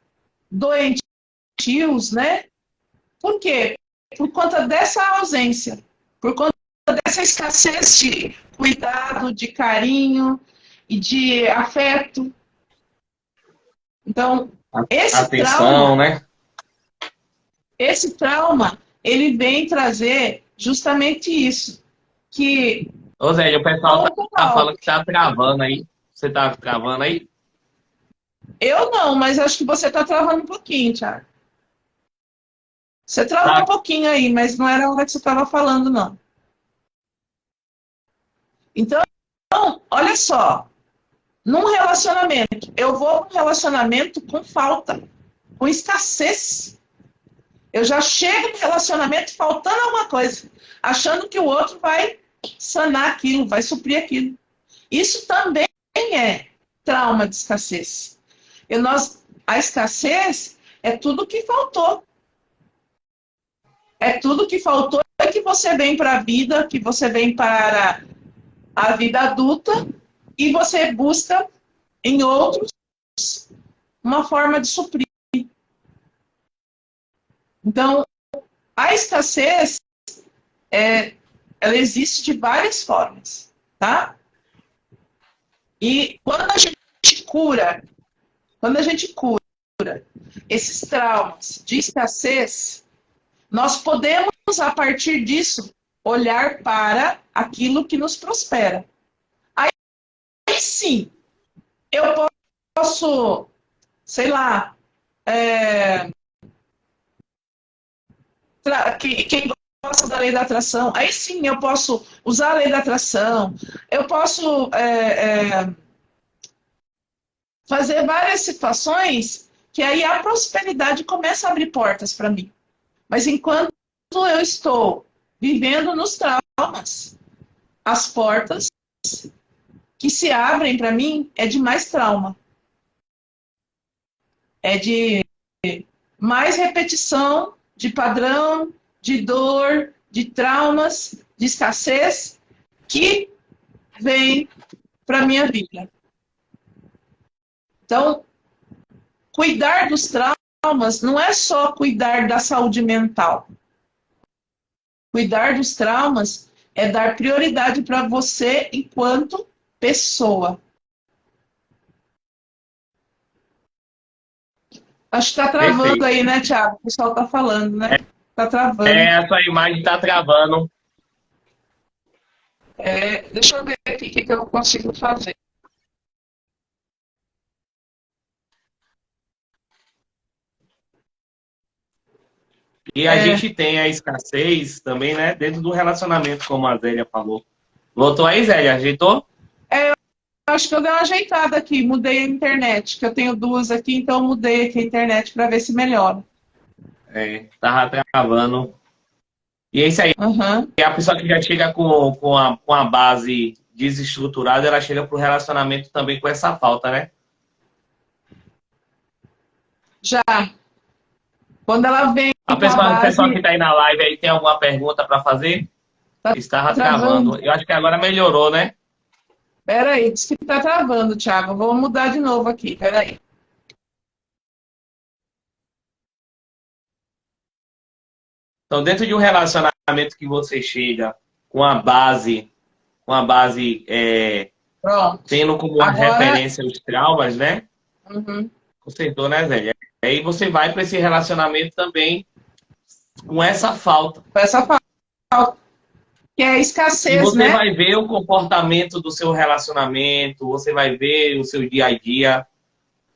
doentios, né? Por quê? Por conta dessa ausência, por conta dessa escassez de cuidado, de carinho e de afeto. Então, Atenção, né? esse trauma, ele vem trazer justamente isso, que Ô, Zé, o pessoal tá falando que tá travando aí. Você tá travando aí? eu não, mas acho que você está travando um pouquinho, Thiago. Você travou um pouquinho aí, mas não era a hora que você estava falando, não. Então, olha só. Num relacionamento, eu vou para um relacionamento com falta, com escassez. Eu já chego no relacionamento faltando alguma coisa, achando que o outro vai sanar aquilo, vai suprir aquilo. Isso também é trauma de escassez. A escassez é tudo que faltou. É tudo que faltou é que você vem para a vida, que você vem para a vida adulta e você busca em outros uma forma de suprir. Então, a escassez, ela existe de várias formas, tá? E quando a gente cura esses traumas de escassez, nós podemos, a partir disso, olhar para aquilo que nos prospera. Aí sim, eu posso, sei lá, quem gosta da lei da atração, aí sim eu posso usar a lei da atração, eu posso fazer várias situações que aí a prosperidade começa a abrir portas para mim. Mas enquanto eu estou vivendo nos traumas, as portas que se abrem para mim é de mais trauma. É de mais repetição de padrão, de dor, de traumas, de escassez, que vem para a minha vida. Então, cuidar dos traumas não é só cuidar da saúde mental. Cuidar dos traumas é dar prioridade para você enquanto pessoa. Acho que está travando Perfeito. aí, né, Thiago? O pessoal está falando, né? Está travando. Essa imagem está travando. Deixa eu ver aqui o que eu consigo fazer. E a gente tem a escassez também, né? Dentro do relacionamento, como a Zélia falou. Voltou aí, Zélia? Ajeitou? Acho que eu dei uma ajeitada aqui, mudei a internet, que eu tenho duas aqui, então eu mudei aqui a internet para ver se melhora. Tava travando. E é isso aí. Uhum. E a pessoa que já chega com a base desestruturada, ela chega pro relacionamento também com essa falta, né? Já. Quando ela vem A com a pessoa, o pessoal que base, está aí na live aí tem alguma pergunta para fazer? tá Estava travando. travando. Eu acho que agora melhorou, né? Peraí, diz que tá travando, Thiago. Vou mudar de novo aqui, peraí. Então, dentro de um relacionamento que você chega com a base Pronto. tendo como uma Agora, referência os traumas, né? uhum, Consertou, né, Zé? Aí você vai para esse relacionamento também com essa falta. com essa falta, que é a E escassez, você né? vai ver o comportamento do seu relacionamento, você vai ver o seu dia a dia,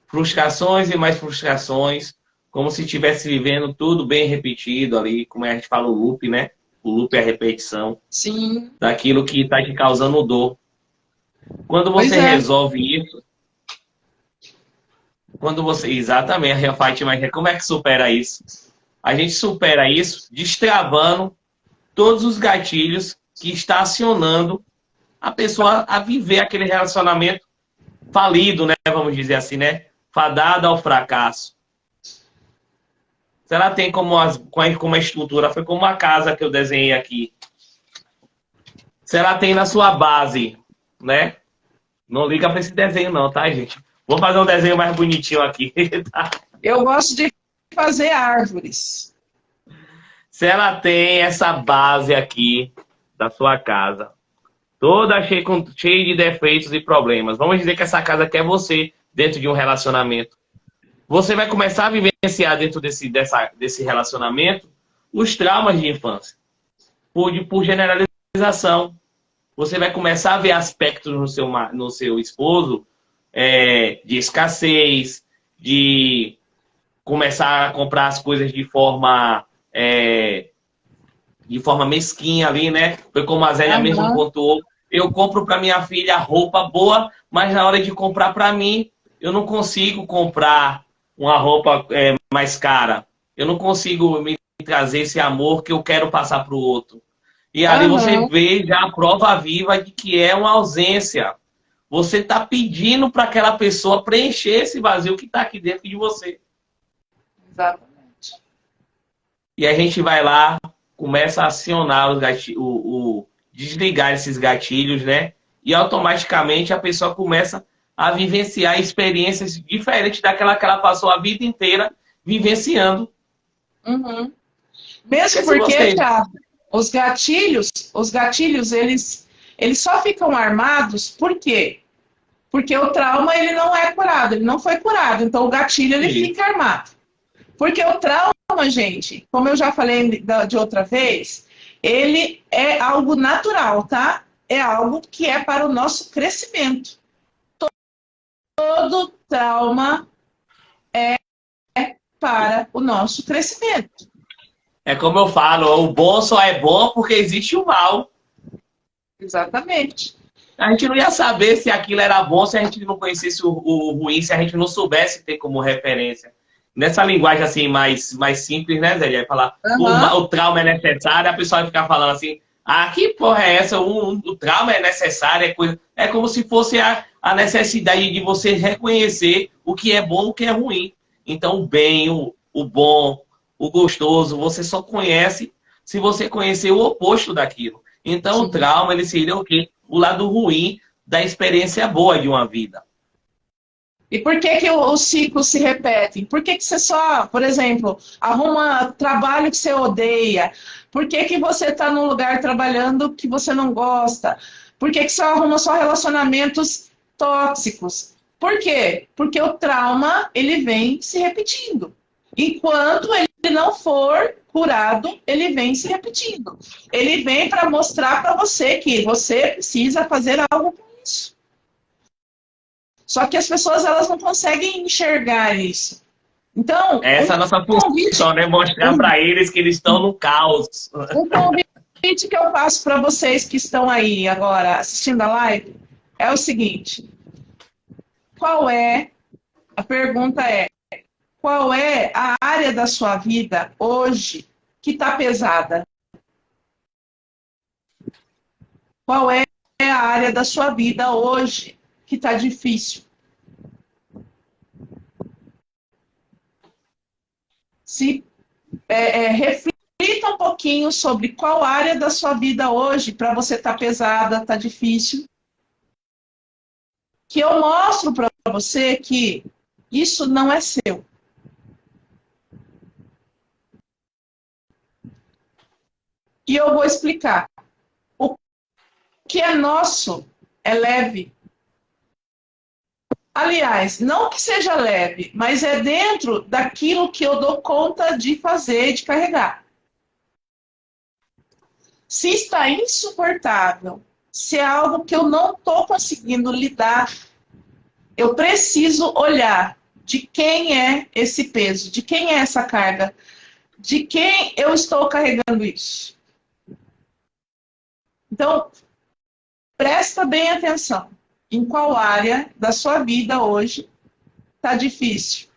frustrações e mais frustrações, como se estivesse vivendo tudo bem repetido ali, como a gente fala o loop, né? O loop é a repetição Sim, daquilo que está te causando dor. Quando pois você é. resolve isso, exatamente, a Fátima, como é que supera isso? A gente supera isso destravando todos os gatilhos que está acionando a pessoa a viver aquele relacionamento falido, né? Vamos dizer assim, né? Fadada ao fracasso. Se ela tem como a estrutura, foi como a casa que eu desenhei aqui. Se ela tem na sua base, né? Não liga para esse desenho não, tá, gente? Vou fazer um desenho mais bonitinho aqui, tá? Eu gosto de fazer árvores. Se ela tem essa base aqui da sua casa, toda cheia de defeitos e problemas, vamos dizer que essa casa aqui é você dentro de um relacionamento. Você vai começar a vivenciar dentro desse relacionamento os traumas de infância, por generalização. Você vai começar a ver aspectos no seu esposo de escassez, de começar a comprar as coisas de forma mesquinha ali, né? Foi como a Zélia mesmo Aham, pontuou. Eu compro para minha filha roupa boa, mas na hora de comprar para mim, eu não consigo comprar uma roupa mais cara. Eu não consigo me trazer esse amor que eu quero passar para o outro. E ali você aham, vê já a prova viva de que é uma ausência. Você está pedindo para aquela pessoa preencher esse vazio que está aqui dentro de você. exatamente. E a gente vai lá, começa a acionar desligar esses gatilhos, né? E automaticamente a pessoa começa a vivenciar experiências diferentes daquela que ela passou a vida inteira vivenciando. Uhum. Porque Mesmo se porque, você. Thiago, os gatilhos, eles só ficam armados, por quê? Porque o trauma, ele não é curado, ele não foi curado, então o gatilho, ele fica armado. Porque o trauma, gente, como eu já falei de outra vez, ele é algo natural, tá? É algo que é para o nosso crescimento. Todo trauma para o nosso crescimento. É como eu falo, o bom só é bom porque existe o mal. Exatamente. A gente não ia saber se aquilo era bom se a gente não conhecesse o ruim, se a gente não soubesse ter como referência. Nessa linguagem assim mais simples, né, Zé? Falar Uhum. o trauma é necessário, a pessoa vai ficar falando assim, ah, que porra é essa? O trauma é necessário, é coisa. É como se fosse a necessidade de você reconhecer o que é bom e o que é ruim. Então, o bem, o bom, o gostoso, você só conhece se você conhecer o oposto daquilo. Então, o sim. trauma, ele seria o quê? O lado ruim da experiência boa de uma vida. E por que que os ciclos se repetem? Por que que você só, por exemplo, arruma trabalho que você odeia? Por que que você está num lugar trabalhando que você não gosta? Por que que você arruma só relacionamentos tóxicos? Por quê? Porque o trauma, ele vem se repetindo. Enquanto ele não for curado, ele vem se repetindo. Ele vem para mostrar para você que você precisa fazer algo com isso. Só que as pessoas elas não conseguem enxergar isso. Então, Essa é a nossa função, né? Mostrar um, para eles que eles estão no caos. um convite que eu faço para vocês que estão aí agora assistindo a live é o seguinte: qual é, a pergunta é, qual é a área da sua vida hoje que está pesada? Qual é a área da sua vida hoje que está difícil? Se reflita um pouquinho sobre qual área da sua vida hoje para você tá pesada, tá difícil, que eu mostro para você que isso não é seu. E eu vou explicar. O que é nosso é leve. Aliás, não que seja leve, mas é dentro daquilo que eu dou conta de fazer, de carregar. Se está insuportável, se é algo que eu não estou conseguindo lidar, eu preciso olhar de quem é esse peso, de quem é essa carga, de quem eu estou carregando isso. Então, presta bem atenção em qual área da sua vida hoje está difícil.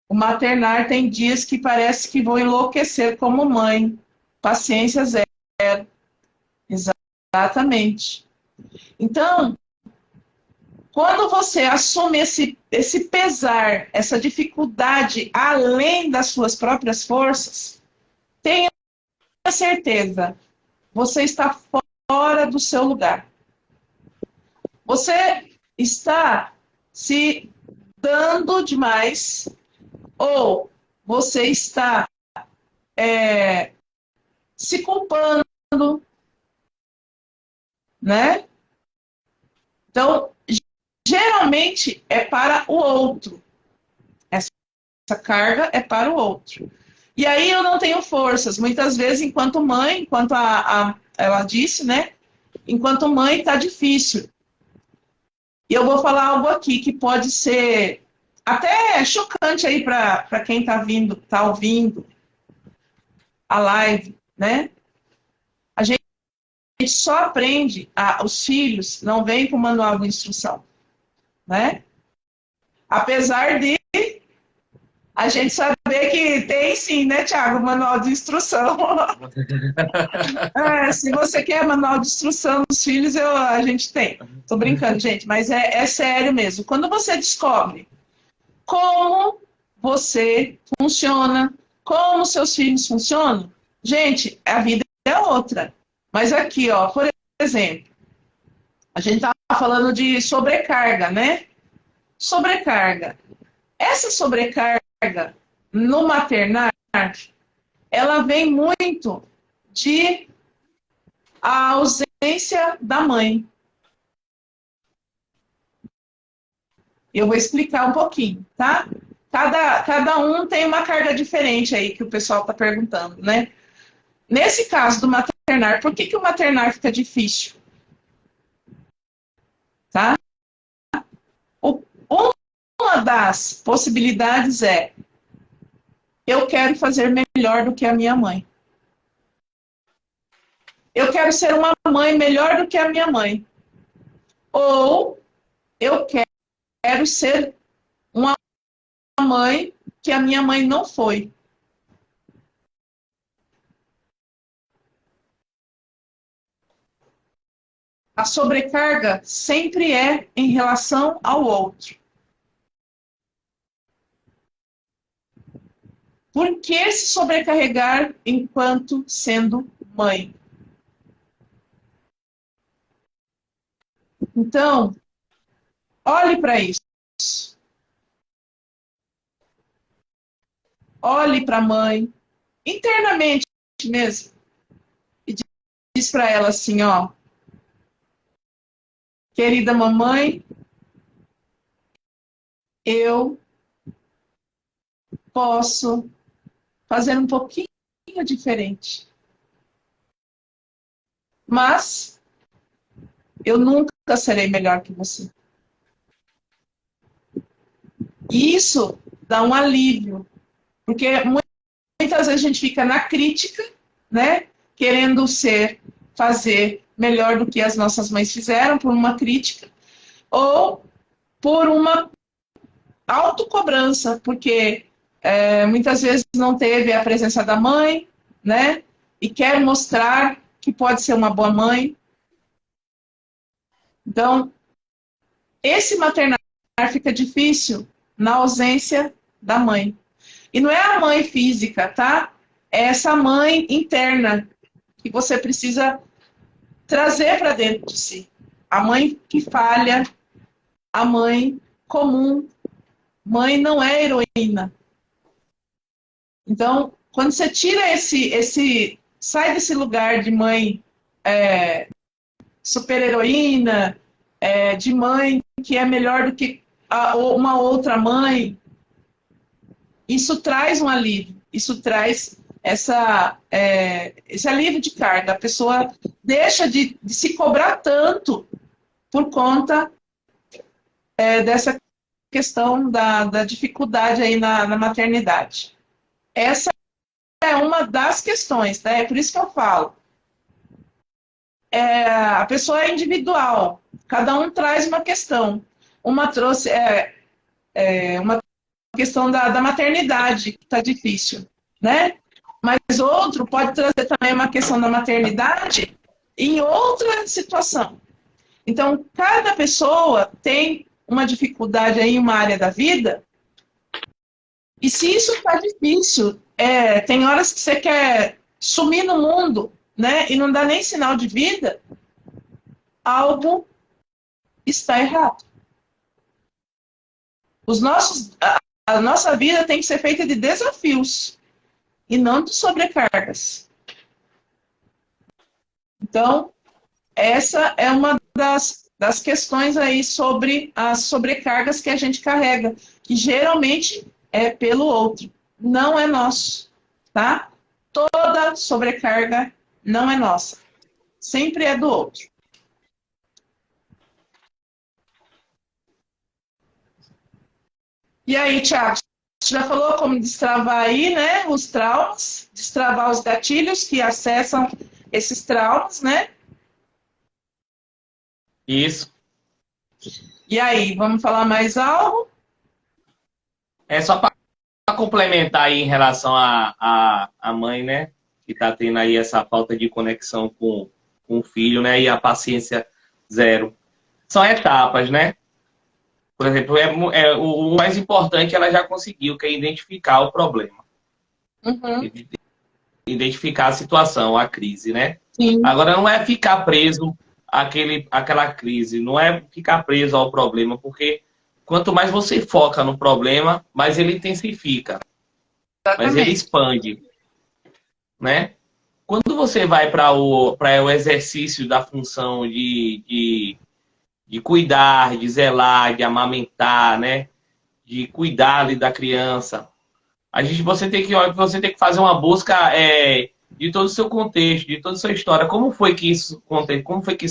O maternar tem dias que parece que vou enlouquecer como mãe. Paciência zero. Exatamente. Então, quando você assume esse pesar, essa dificuldade além das suas próprias forças, tenha certeza, você está fora do seu lugar. Você está se dando demais ou você está se culpando, né? Então, geralmente é para o outro. Essa carga é para o outro. E aí eu não tenho forças. Muitas vezes, enquanto mãe, enquanto ela disse, né? Enquanto mãe está difícil. E eu vou falar algo aqui que pode ser até chocante aí para quem está ouvindo a live, né? A gente só aprende, os filhos não vêm com manual de instrução, né? Apesar de a gente saber que tem sim, né, Tiago, manual de instrução. Se você quer manual de instrução dos filhos, a gente tem. Tô brincando, gente, mas é sério mesmo. Quando você descobre como você funciona, como seus filhos funcionam, gente, a vida é outra. Mas aqui, ó, por exemplo, a gente estava falando de sobrecarga, né? Sobrecarga. Essa sobrecarga no maternar, ela vem muito de a ausência da mãe. Eu vou explicar um pouquinho, tá? Cada um tem uma carga diferente aí que o pessoal está perguntando, né? Nesse caso do maternar, por que o maternar fica difícil? Tá? Uma das possibilidades é eu quero fazer melhor do que a minha mãe. Eu quero ser uma mãe melhor do que a minha mãe. Ou eu quero ser uma mãe que a minha mãe não foi. A sobrecarga sempre é em relação ao outro. Por que se sobrecarregar enquanto sendo mãe. Então, olhe para isso. Olhe para a mãe, internamente mesmo, e diz para ela assim, ó, querida mamãe, eu posso fazer um pouquinho diferente, mas eu nunca serei melhor que você. E isso dá um alívio, porque muitas vezes a gente fica na crítica, né? Querendo fazer melhor do que as nossas mães fizeram por uma crítica, ou por uma autocobrança, porque muitas vezes não teve a presença da mãe, né? E quer mostrar que pode ser uma boa mãe. Então, esse maternar fica difícil na ausência da mãe. E não é a mãe física, tá? É essa mãe interna que você precisa trazer para dentro de si. A mãe que falha, a mãe comum. Mãe não é heroína. Então, quando você tira sai desse lugar de mãe super-heroína, de mãe que é melhor do que uma outra mãe, isso traz um alívio, isso traz esse alívio de carga. A pessoa deixa de se cobrar tanto por conta dessa questão da dificuldade aí na maternidade. Essa é uma das questões, né? É por isso que eu falo. A pessoa é individual, cada um traz uma questão. Uma trouxe uma questão da maternidade, que está difícil, né? Mas outro pode trazer também uma questão da maternidade em outra situação. Então, cada pessoa tem uma dificuldade aí em uma área da vida, e se isso está difícil, tem horas que você quer sumir no mundo, né? E não dá nem sinal de vida, algo está errado. A nossa vida tem que ser feita de desafios e não de sobrecargas. Então, essa é uma das questões aí sobre as sobrecargas que a gente carrega, que geralmente é pelo outro, não é nosso, tá? Toda sobrecarga não é nossa, sempre é do outro. E aí, Thiago, você já falou como destravar aí, né, os traumas, destravar os gatilhos que acessam esses traumas, né? Isso. E aí, vamos falar mais algo? É só para complementar aí em relação à mãe, né? Que tá tendo aí essa falta de conexão com o filho, né? E a paciência zero. São etapas, né? Por exemplo, o mais importante ela já conseguiu, que é identificar o problema. Uhum. Identificar a situação, a crise, né? Sim. Agora não é ficar preso àquela crise, não é ficar preso ao problema, porque quanto mais você foca no problema, mais ele intensifica, mais ele expande, né? Quando você vai para o exercício da função de cuidar, de zelar, de amamentar, né? De cuidar ali da criança, você tem que fazer uma busca de todo o seu contexto, de toda a sua história. Como foi que isso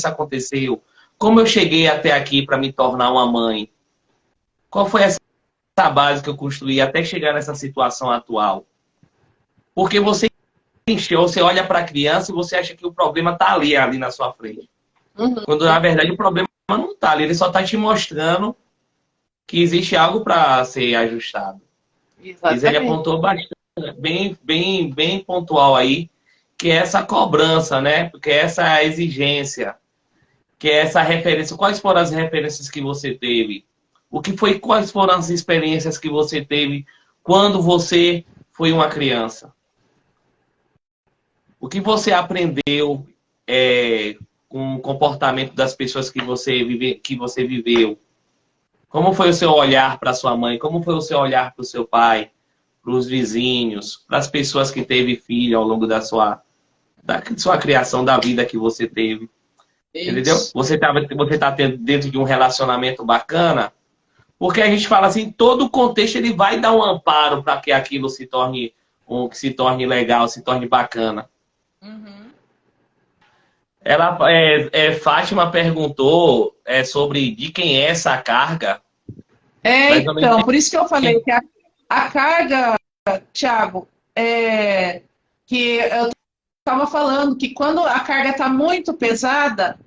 aconteceu? Como eu cheguei até aqui para me tornar uma mãe? Qual foi essa base que eu construí até chegar nessa situação atual? Porque você olha para a criança e você acha que o problema está ali na sua frente. Uhum. Quando na verdade o problema não está ali, ele só está te mostrando que existe algo para ser ajustado. Mas ele apontou bastante, bem pontual aí, que é essa cobrança, né? Porque é essa exigência, que é essa referência. Quais foram as referências que você teve? Quais foram as experiências que você teve quando você foi uma criança? O que você aprendeu com o comportamento das pessoas que você viveu? Como foi o seu olhar para sua mãe? Como foi o seu olhar para o seu pai? Para os vizinhos? Para as pessoas que teve filho ao longo da sua criação, da vida que você teve? Entendeu? Isso. Você tá dentro de um relacionamento bacana? Porque a gente fala assim, todo o contexto ele vai dar um amparo para que aquilo se torne legal, se torne bacana. Uhum. Fátima perguntou sobre de quem é essa carga, mas eu não Então, por isso que eu falei entendi. que a carga, Thiago, que eu estava falando que quando a carga está muito pesada,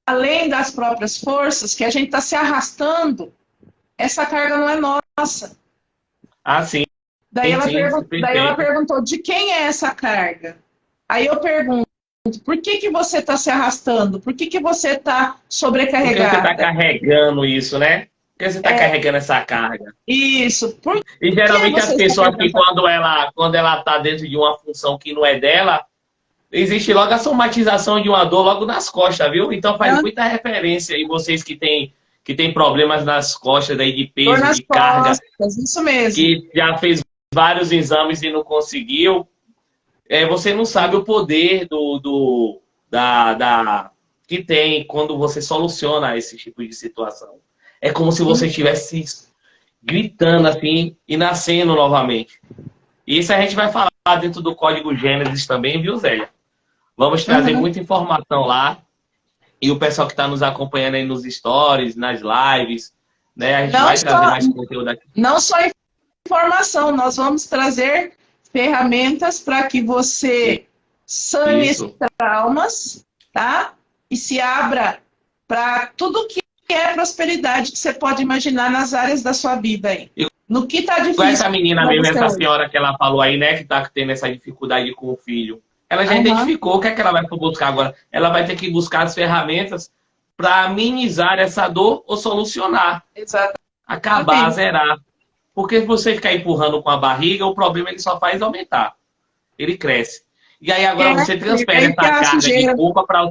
além das próprias forças, que a gente está se arrastando, essa carga não é nossa. Ah, sim, sim, Daí ela perfeito. perguntou de quem é essa carga? Aí eu pergunto, por que, que você está se arrastando? Por que, que você está Por que você está sobrecarregada? carregando isso, né? Por que você está É carregando essa carga? isso. Por E que geralmente as você está pessoas carregando que essa quando ela está dentro de uma função que não é dela, existe logo a somatização de uma dor logo nas costas, viu? Então faz carga? muita referência aí vocês que têm problemas nas costas aí de Dor peso, nas de carga, costas, isso mesmo. que já fez vários exames e não conseguiu. Você não sabe o poder que tem quando você soluciona esse tipo de situação. É como se você estivesse gritando assim e nascendo novamente. E isso a gente vai falar dentro do Código Gênesis também, viu, Zélia? Vamos trazer Uhum. muita informação lá. E o pessoal que está nos acompanhando aí nos stories, nas lives, né? A gente Não vai trazer só, mais conteúdo aqui. não só informação, nós vamos trazer ferramentas para que você sane esses Isso. traumas, tá? E se abra para tudo que é prosperidade que você pode imaginar nas áreas da sua vida aí. E No que está com difícil essa menina para mesmo, você essa hoje. senhora que ela falou aí, né? Que está tendo essa dificuldade com o filho. Ela já Aham, identificou o que é que ela vai buscar agora. Ela vai ter que buscar as ferramentas para minimizar essa dor ou solucionar, acabar, exatamente. zerar. Porque se você ficar empurrando com a barriga, o problema ele só faz aumentar. Ele cresce. E aí É, agora você e transfere aí que essa a carga de sujeira, culpa para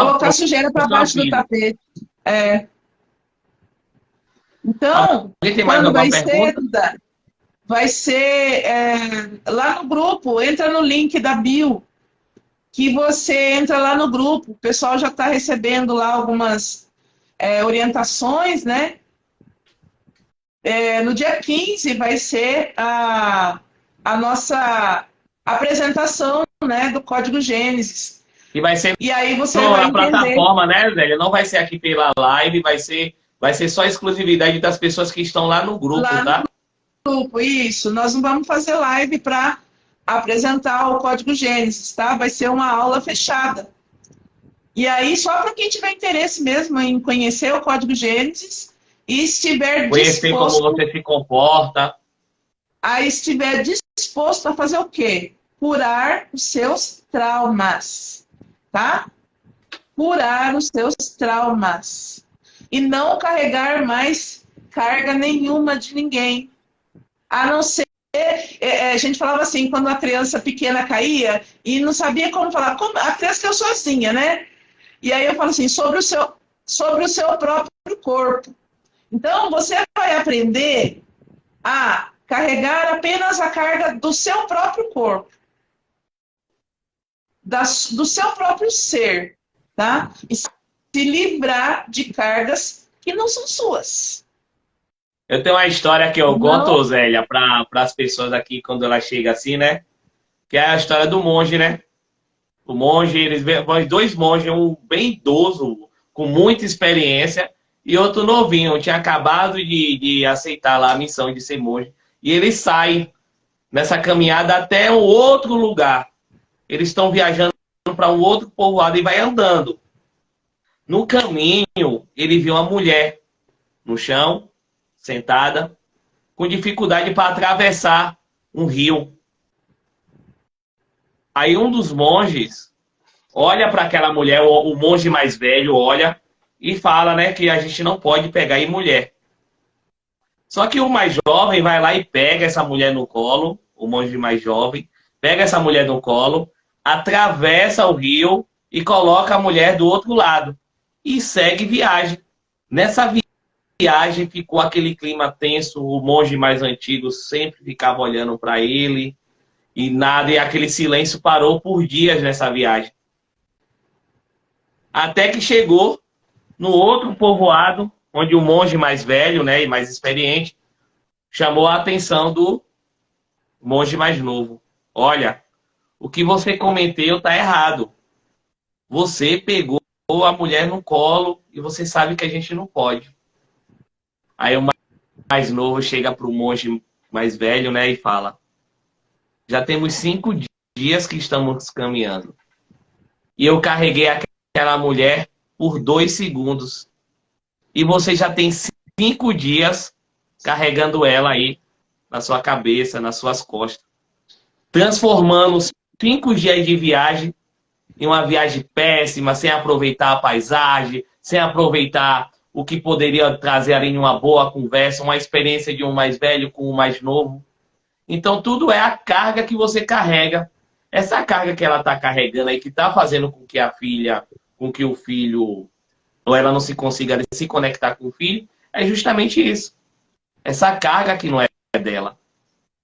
colocar a sujeira para sua baixo do filha. tapete. É. Então, Alguém tem mais quando alguma vai ser, pergunta? Duda, vai ser lá no grupo, entra no link da bio, que você entra lá no grupo, o pessoal já está recebendo lá algumas orientações, né? No dia 15 vai ser a nossa apresentação, né, do Código Gênesis. E vai ser E aí você vai na entender plataforma, né, velho? Não vai ser aqui pela live, vai ser só exclusividade das pessoas que estão lá no grupo, lá no tá? grupo, isso. Nós não vamos fazer live para apresentar o Código Gênesis, tá? Vai ser uma aula fechada. E aí, só para quem tiver interesse mesmo em conhecer o Código Gênesis e estiver Conhecer como disposto você se comporta. a fazer o quê? Curar os seus traumas, tá? Curar os seus traumas. E não carregar mais carga nenhuma de ninguém. A não ser. A gente falava assim, quando a criança pequena caía e não sabia como falar. A criança caiu sozinha, né? E aí eu falo assim, sobre o seu próprio corpo. Então, você vai aprender a carregar apenas a carga do seu próprio corpo, do seu próprio ser, tá? E se livrar de cargas que não são suas. Eu tenho uma história que eu Não, conto, Zélia, para as pessoas aqui quando ela chega assim, né? Que é a história do monge, né? O monge, eles vão dois monges, um bem idoso, com muita experiência, e outro novinho, tinha acabado de aceitar lá a missão de ser monge. E eles saem nessa caminhada até um outro lugar. Eles estão viajando para um outro povoado e vai andando. No caminho, ele viu uma mulher no chão, sentada, com dificuldade para atravessar um rio. Aí um dos monges olha para aquela mulher, o monge mais velho olha e fala, né, que a gente não pode pegar em mulher. Só que o mais jovem vai lá e pega essa mulher no colo, o monge mais jovem, pega essa mulher no colo, atravessa o rio e coloca a mulher do outro lado e segue viagem. Nessa viagem ficou aquele clima tenso, o monge mais antigo sempre ficava olhando para ele e nada, e aquele silêncio parou por dias nessa viagem. Até que chegou no outro povoado, onde o monge mais velho, né, e mais experiente, chamou a atenção do monge mais novo. Olha, o que você cometeu está errado. Você pegou a mulher no colo e você sabe que a gente não pode. Aí o mais novo chega para o monge mais velho, né, e fala: já temos 5 dias que estamos caminhando. E eu carreguei aquela mulher por 2 segundos. E você já tem 5 dias carregando ela aí na sua cabeça, nas suas costas. Transformando os 5 dias de viagem em uma viagem péssima, sem aproveitar a paisagem, sem aproveitar o que poderia trazer ali em uma boa conversa, uma experiência de um mais velho com um mais novo. Então, tudo é a carga que você carrega. Essa carga que ela está carregando aí, que está fazendo com que a filha, com que o filho, ou ela não se consiga se conectar com o filho, é justamente isso. Essa carga que não é dela.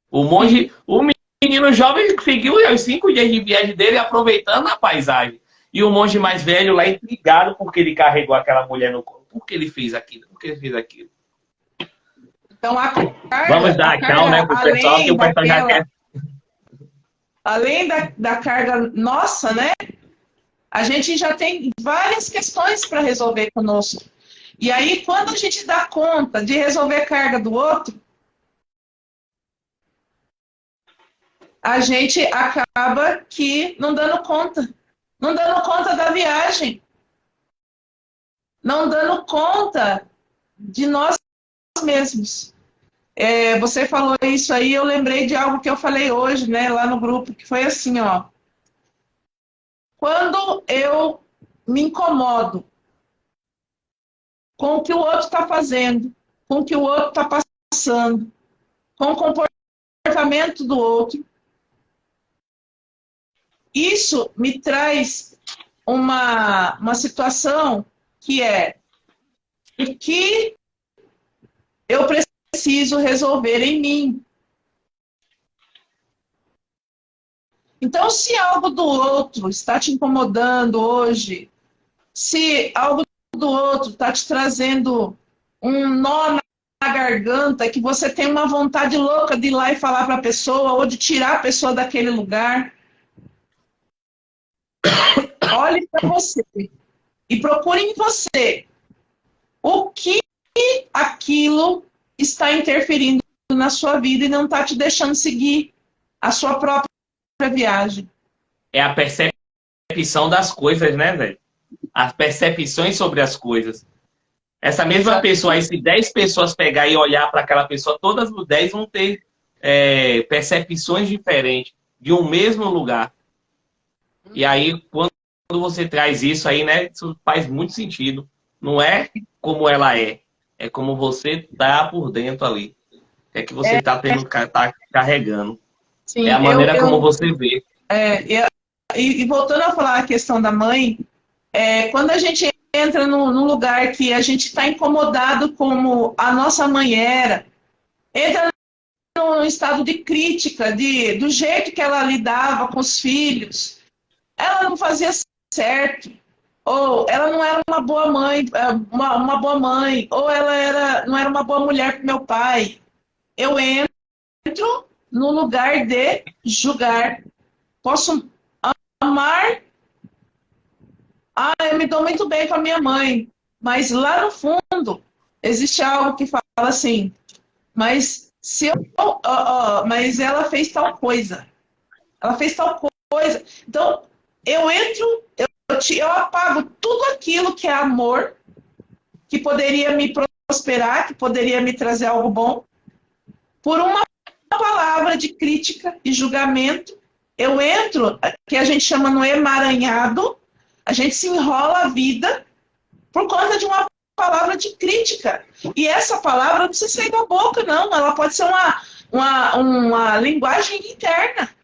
O monge, o menino jovem seguiu os 5 dias de viagem dele aproveitando a paisagem. E o monge mais velho lá intrigado porque ele carregou aquela mulher no colo. Por que ele fez aquilo? Por que ele fez aquilo? Então, Vamos dar tchau, né, pro pessoal, que o pessoal já quer. Além da carga nossa, né? A gente já tem várias questões para resolver conosco. E aí, quando a gente dá conta de resolver a carga do outro, a gente acaba que não dando conta. Não dando conta da viagem. Não dando conta de nós mesmos. Você falou isso aí, eu lembrei de algo que eu falei hoje, né, lá no grupo, que foi assim, ó. Quando eu me incomodo com o que o outro está fazendo, com o que o outro está passando, com o comportamento do outro, isso me traz uma situação que é o que eu preciso resolver em mim. Então, se algo do outro está te incomodando hoje, se algo do outro está te trazendo um nó na garganta, que você tem uma vontade louca de ir lá e falar para a pessoa, ou de tirar a pessoa daquele lugar, olhe para você e procure em você o que aquilo está interferindo na sua vida e não está te deixando seguir a sua própria viagem. É a percepção das coisas, né, velho? As percepções sobre as coisas. Essa mesma pessoa aí, se 10 pessoas pegar e olhar para aquela pessoa, todas as 10 vão ter percepções diferentes de um mesmo lugar. E aí, quando você traz isso aí, né, isso faz muito sentido. Não é como ela é como você tá por dentro ali. É que você tá carregando. Sim, é a maneira como você vê. E voltando a falar a questão da mãe, quando a gente entra num lugar que a gente está incomodado como a nossa mãe era, entra num estado de crítica, do jeito que ela lidava com os filhos, ela não fazia certo, ou ela não era uma boa mãe, uma boa mãe, ou ela não era uma boa mulher para meu pai. Eu entro no lugar de julgar. Posso amar. Eu me dou muito bem com a minha mãe. Mas lá no fundo, existe algo que fala assim, mas mas ela fez tal coisa. Ela fez tal coisa. Então, eu entro, eu apago tudo aquilo que é amor, que poderia me prosperar, que poderia me trazer algo bom, por uma palavra de crítica e julgamento. Eu entro, que a gente chama no emaranhado, a gente se enrola a vida por conta de uma palavra de crítica. E essa palavra não precisa sair da boca, não. Ela pode ser uma linguagem interna.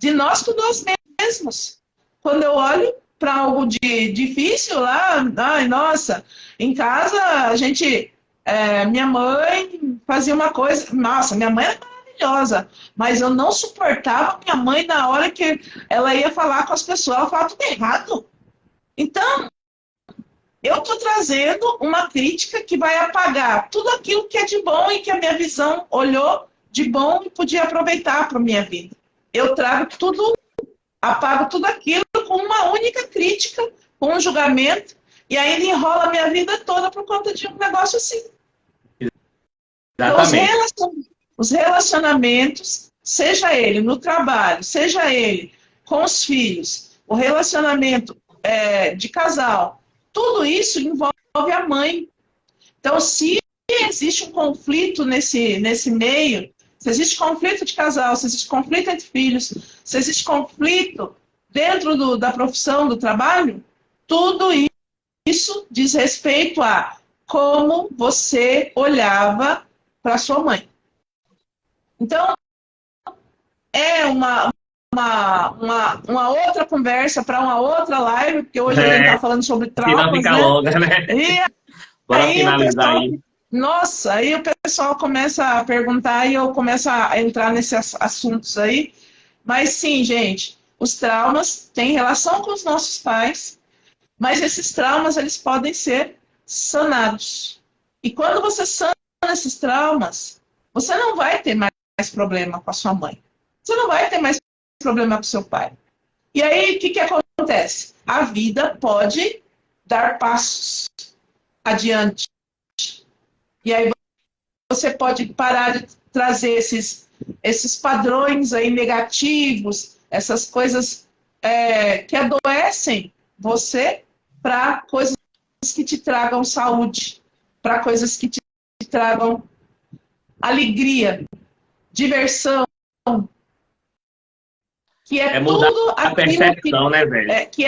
de nós com nós mesmos. Quando eu olho para algo de difícil lá, ai, nossa, em casa a gente, minha mãe fazia uma coisa, nossa, minha mãe era maravilhosa, mas eu não suportava minha mãe na hora que ela ia falar com as pessoas, ela falava tudo errado. Então, eu estou trazendo uma crítica que vai apagar tudo aquilo que é de bom e que a minha visão olhou de bom e podia aproveitar para a minha vida. Eu trago tudo, apago tudo aquilo com uma única crítica, com um julgamento, e ainda enrola a minha vida toda por conta de um negócio assim. Exatamente. Então, os relacionamentos, seja ele no trabalho, seja ele com os filhos, o relacionamento de casal, tudo isso envolve a mãe. Então, se existe um conflito nesse meio, se existe conflito de casal, se existe conflito entre filhos, se existe conflito dentro da profissão, do trabalho, tudo isso diz respeito a como você olhava para sua mãe. Então, é uma outra conversa para uma outra live, porque hoje a gente está falando sobre traumas, Senão fica né? longa, né? E Bora aí finalizar aí. nossa, aí o pessoal começa a perguntar e eu começo a entrar nesses assuntos aí. Mas sim, gente, os traumas têm relação com os nossos pais, mas esses traumas, eles podem ser sanados. E quando você sana esses traumas, você não vai ter mais problema com a sua mãe. Você não vai ter mais problema com o seu pai. E aí, o que acontece? A vida pode dar passos adiante. E aí você pode parar de trazer esses padrões aí negativos, essas coisas que adoecem você, para coisas que te tragam saúde, para coisas que te tragam alegria, diversão, que é mudar tudo a aquilo percepção, né, velho? que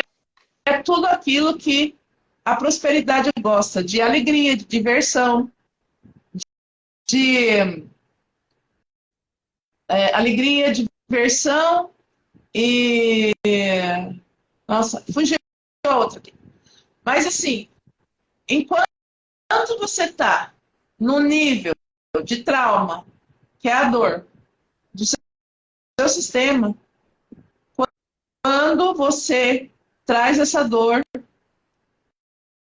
é tudo aquilo que a prosperidade gosta, de alegria, de diversão, de alegria, diversão e... Nossa, fugiu a outra aqui. Mas assim, enquanto você está no nível de trauma, que é a dor do seu sistema, quando você traz essa dor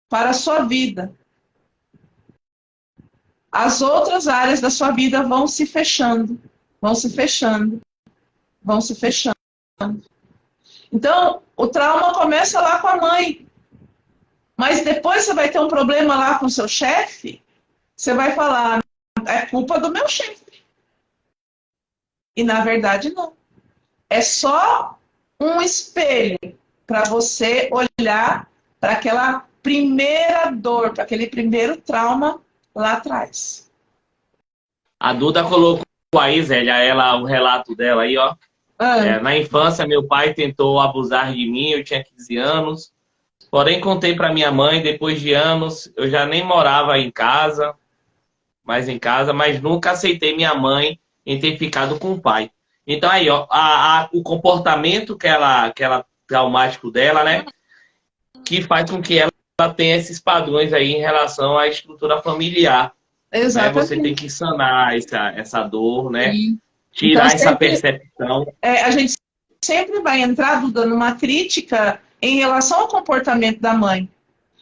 para a sua vida, as outras áreas da sua vida vão se fechando, vão se fechando, vão se fechando. Então, o trauma começa lá com a mãe. Mas depois você vai ter um problema lá com o seu chefe, você vai falar, é culpa do meu chefe. E na verdade não. É só um espelho para você olhar para aquela primeira dor, para aquele primeiro trauma lá atrás. A Duda colocou aí, Zélia, o relato dela aí, ó. Na infância, meu pai tentou abusar de mim, eu tinha 15 anos. Porém, contei para minha mãe, depois de anos, eu já nem morava em casa, mas nunca aceitei minha mãe em ter ficado com o pai. Então aí, ó, o comportamento que ela traumático dela, né, que faz com que ela tenha esses padrões aí em relação à estrutura familiar. Exatamente. Né? Você tem que sanar essa dor, né? Sim. Tirar então, essa percepção. A gente sempre vai entrar, Duda, numa crítica em relação ao comportamento da mãe.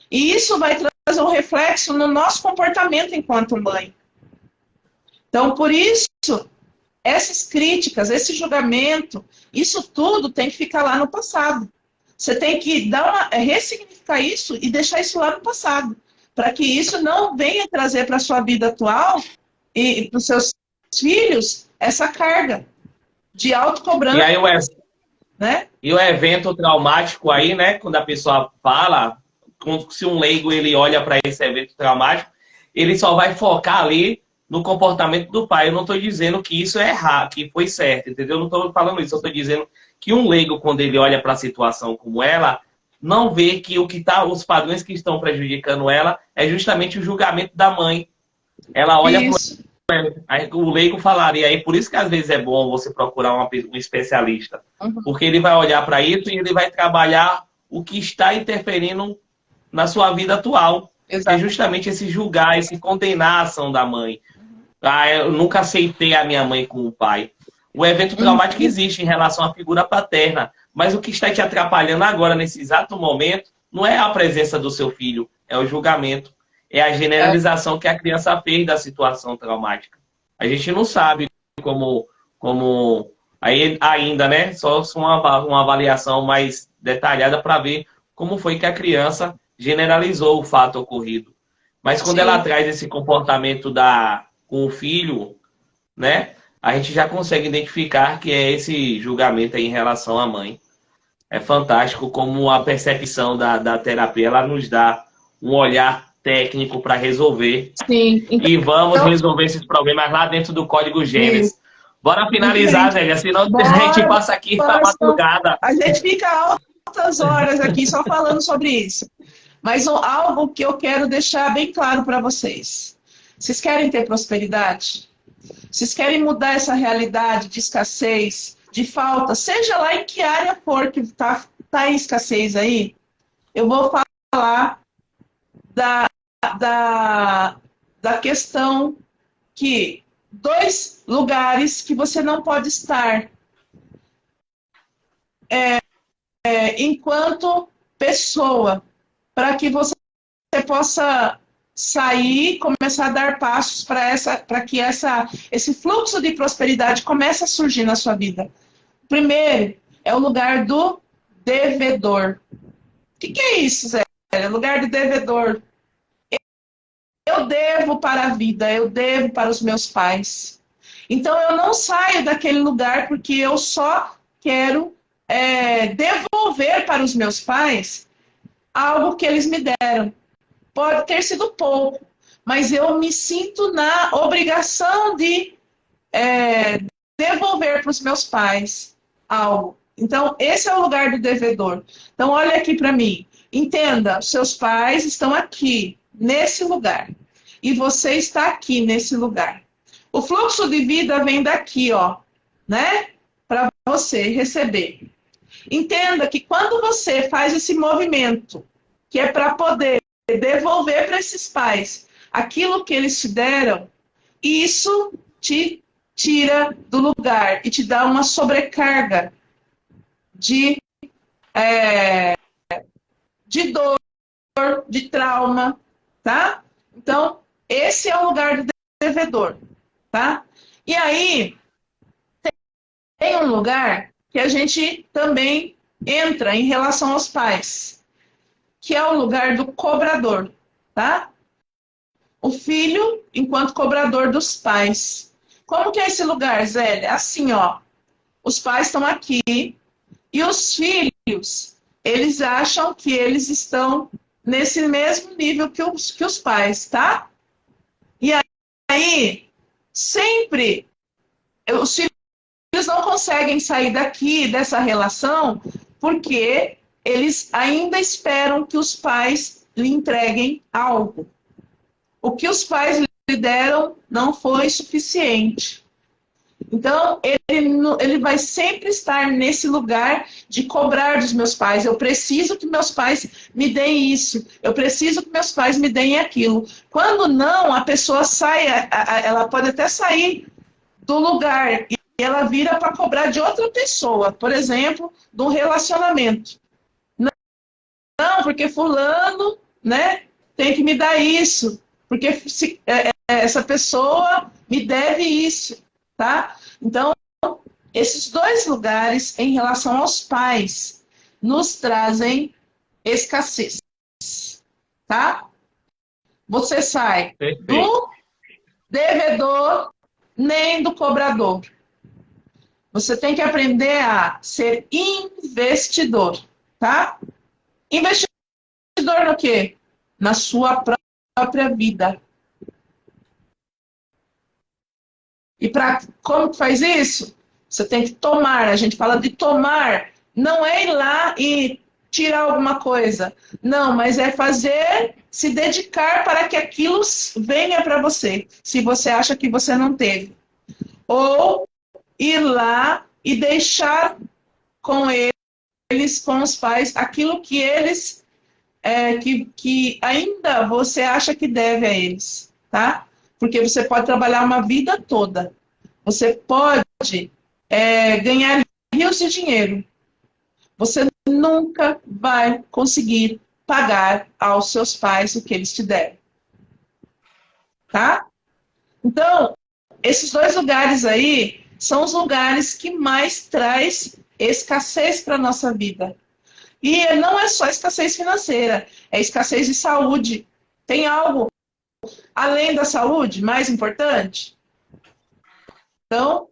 E isso vai trazer um reflexo no nosso comportamento enquanto mãe. Então, por isso, essas críticas, esse julgamento, isso tudo tem que ficar lá no passado. Você tem que ressignificar isso e deixar isso lá no passado, para que isso não venha trazer para a sua vida atual e para os seus filhos essa carga de autocobrança. E aí né? E o evento traumático aí, né? Quando a pessoa fala, se um leigo ele olha para esse evento traumático, ele só vai focar ali no comportamento do pai. Eu não estou dizendo que isso é errado, que foi certo, entendeu? Eu não estou falando isso. Eu estou dizendo que um leigo, quando ele olha para a situação como ela, não vê que os padrões que estão prejudicando ela é justamente o julgamento da mãe. Ela olha Aí o leigo falaria aí, por isso que às vezes é bom você procurar um especialista. Uhum. Porque ele vai olhar para isso e ele vai trabalhar o que está interferindo na sua vida atual. Que é Exato. justamente esse julgar, esse condenar a ação da mãe. Ah, eu nunca aceitei a minha mãe como pai. O evento traumático Uhum. existe em relação à figura paterna, mas o que está te atrapalhando agora, nesse exato momento, não é a presença do seu filho, é o julgamento, é a É, generalização que a criança fez da situação traumática. A gente não sabe como aí, ainda, né? Só uma avaliação mais detalhada para ver como foi que a criança generalizou o fato ocorrido. Mas quando ela sim. traz esse comportamento com o filho, né? A gente já consegue identificar que é esse julgamento aí em relação à mãe. É fantástico como a percepção da terapia ela nos dá um olhar técnico para resolver. Sim. E vamos Então, resolver esses problemas lá dentro do código isso. Gênesis. Bora Muito finalizar, bem. Zélia, senão a gente Bora, passa aqui a bora, senão madrugada. a gente fica altas horas aqui só falando sobre isso. Mas algo que eu quero deixar bem claro para vocês. Vocês querem ter prosperidade? Vocês querem mudar essa realidade de escassez, de falta, seja lá em que área for que tá em escassez aí? Eu vou falar da, da, da questão que dois lugares que você não pode estar enquanto pessoa, para que você possa sair, começar a dar passos para que esse fluxo de prosperidade comece a surgir na sua vida. Primeiro, é o lugar do devedor. O que é isso, Zé? É o lugar do devedor. Eu devo para a vida, eu devo para os meus pais. Então, eu não saio daquele lugar porque eu só quero devolver para os meus pais algo que eles me deram. Pode ter sido pouco, mas eu me sinto na obrigação de devolver para os meus pais algo. Então, esse é o lugar do devedor. Então, olha aqui para mim. Entenda, seus pais estão aqui, nesse lugar. E você está aqui, nesse lugar. O fluxo de vida vem daqui, ó, né? Para você receber. Entenda que quando você faz esse movimento, que é para poder devolver para esses pais aquilo que eles te deram, isso te tira do lugar e te dá uma sobrecarga de, de dor, de trauma, tá? Então, esse é o lugar do devedor, tá? E aí, tem um lugar que a gente também entra em relação aos pais, que é o lugar do cobrador, tá? O filho enquanto cobrador dos pais. Como que é esse lugar, Zélia? Assim, ó. Os pais estão aqui e os filhos, eles acham que eles estão nesse mesmo nível que os pais, tá? E aí, sempre, os filhos não conseguem sair daqui, dessa relação, porque eles ainda esperam que os pais lhe entreguem algo. O que os pais lhe deram não foi suficiente. Então, ele vai sempre estar nesse lugar de cobrar dos meus pais. Eu preciso que meus pais me deem isso. Eu preciso que meus pais me deem aquilo. Quando não, a pessoa sai, ela pode até sair do lugar e ela vira para cobrar de outra pessoa. Por exemplo, de um relacionamento. Não, porque fulano, né, tem que me dar isso. Porque essa pessoa me deve isso, tá? Então, esses dois lugares, em relação aos pais, nos trazem escassez, tá? Você sai Perfeito. do devedor nem do cobrador. Você tem que aprender a ser investidor, tá? Investidor no quê? Na sua própria vida. E como que faz isso? Você tem que tomar. A gente fala de tomar. Não é ir lá e tirar alguma coisa. Não, mas é fazer, se dedicar para que aquilo venha para você, se você acha que você não teve. Ou ir lá e deixar com eles, com os pais, aquilo que eles, que ainda você acha que deve a eles, tá? Porque você pode trabalhar uma vida toda. Você pode ganhar rios de dinheiro. Você nunca vai conseguir pagar aos seus pais o que eles te deram. Tá? Então, esses dois lugares aí são os lugares que mais traz escassez para a nossa vida. E não é só escassez financeira, é escassez de saúde. Tem algo além da saúde mais importante? Então,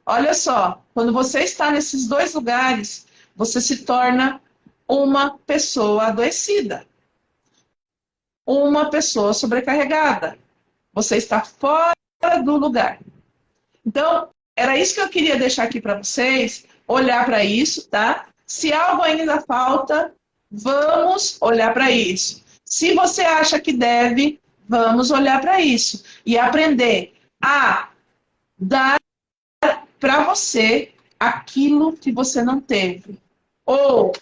olha só, quando você está nesses dois lugares, você se torna uma pessoa adoecida, uma pessoa sobrecarregada. Você está fora do lugar. Então, era isso que eu queria deixar aqui para vocês, olhar para isso, tá? Se algo ainda falta, vamos olhar para isso. Se você acha que deve, vamos olhar para isso e aprender a dar para você aquilo que você não teve. Ou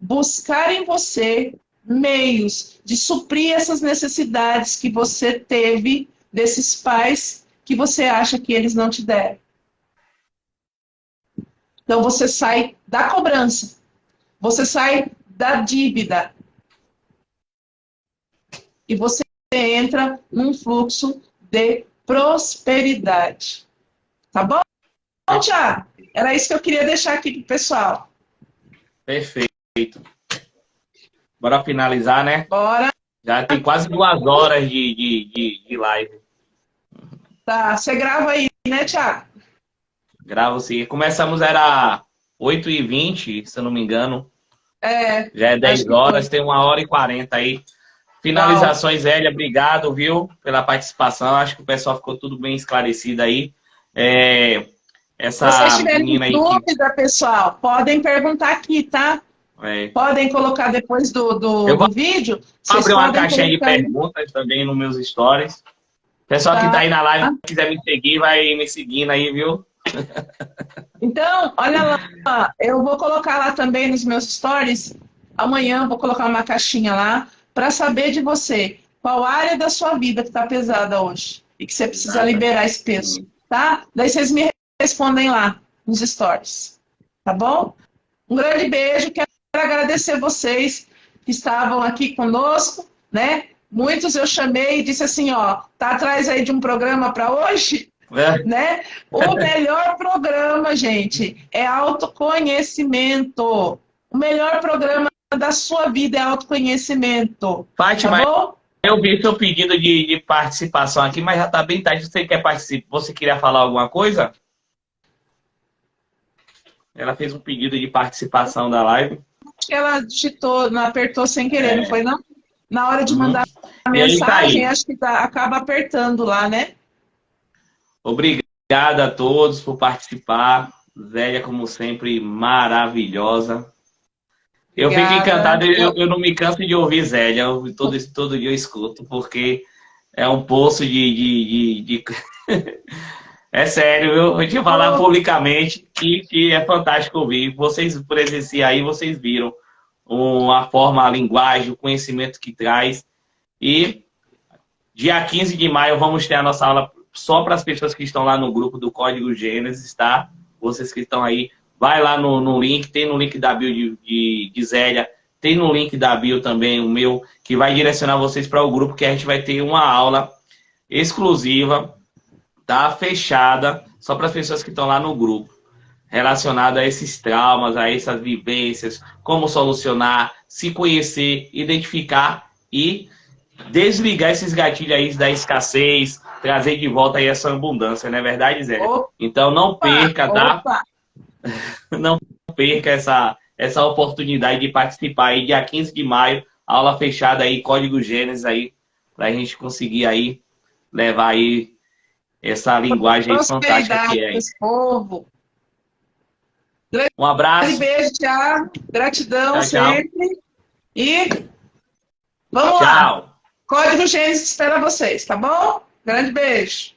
buscar em você meios de suprir essas necessidades que você teve desses pais que você acha que eles não te deram. Então você sai da cobrança, você sai da dívida e você entra num fluxo de prosperidade. Tá bom, Thiago? Era isso que eu queria deixar aqui pro pessoal. Perfeito. Bora finalizar, né? Bora. Já tem quase 2 horas de live. Tá, você grava aí, né, Thiago? Gravo sim. Começamos, era 8h20, se eu não me engano. Já é 10 horas, tem 1h40 aí. Finalizações, Zélia, obrigado, viu, pela participação. Acho que o pessoal ficou tudo bem esclarecido aí. Essa Se vocês tiverem menina aí dúvida, pessoal, podem perguntar aqui, tá? Podem colocar depois do vídeo. Vou abrir uma caixinha de perguntas também nos meus stories. Pessoal que tá aí na live, se quiser me seguir, vai me seguindo aí, viu? Então, olha lá, eu vou colocar lá também nos meus stories. Amanhã eu vou colocar uma caixinha lá para saber de você qual área da sua vida que está pesada hoje e que você precisa liberar esse peso, tá? Daí vocês me respondem lá nos stories, tá bom? Um grande beijo, quero agradecer vocês que estavam aqui conosco, né? Muitos eu chamei e disse assim, ó, tá atrás aí de um programa para hoje? Né? O melhor programa, gente, é autoconhecimento. O melhor programa da sua vida é autoconhecimento. Fátima, tá bom? Eu vi seu pedido de participação aqui, mas já tá bem tarde. Você quer participar? Você queria falar alguma coisa? Ela fez um pedido de participação da live. Acho que ela digitou, não apertou sem querer, não foi não? Na hora de mandar a mensagem, tá, acho que acaba apertando lá, né? Obrigado a todos por participar. Zélia, como sempre, maravilhosa. Eu fico encantado, eu não me canso de ouvir Zélia. Todo dia eu escuto, porque é um poço de... É sério, eu vou te falar publicamente que é fantástico ouvir. Vocês presenciam aí, vocês viram a forma, a linguagem, o conhecimento que traz. E dia 15 de maio vamos ter a nossa aula só para as pessoas que estão lá no grupo do Código Gênesis, tá? Vocês que estão aí, vai lá no link, tem no link da bio de Zélia, tem no link da bio também o meu, que vai direcionar vocês para o grupo, que a gente vai ter uma aula exclusiva, tá? Fechada, só para as pessoas que estão lá no grupo, relacionada a esses traumas, a essas vivências, como solucionar, se conhecer, identificar e desligar esses gatilhos aí da escassez, trazer de volta aí essa abundância, não é verdade, Zé? Então não perca, tá? Não perca essa oportunidade de participar aí dia 15 de maio, aula fechada aí, Código Gênesis aí, pra gente conseguir aí levar aí essa linguagem aí fantástica que é. Povo. Um Grande abraço. beijo, Thiago. Gratidão Tchau, tchau. sempre. E vamos lá. Tchau. Código Gênesis espera vocês, tá bom? Grande beijo.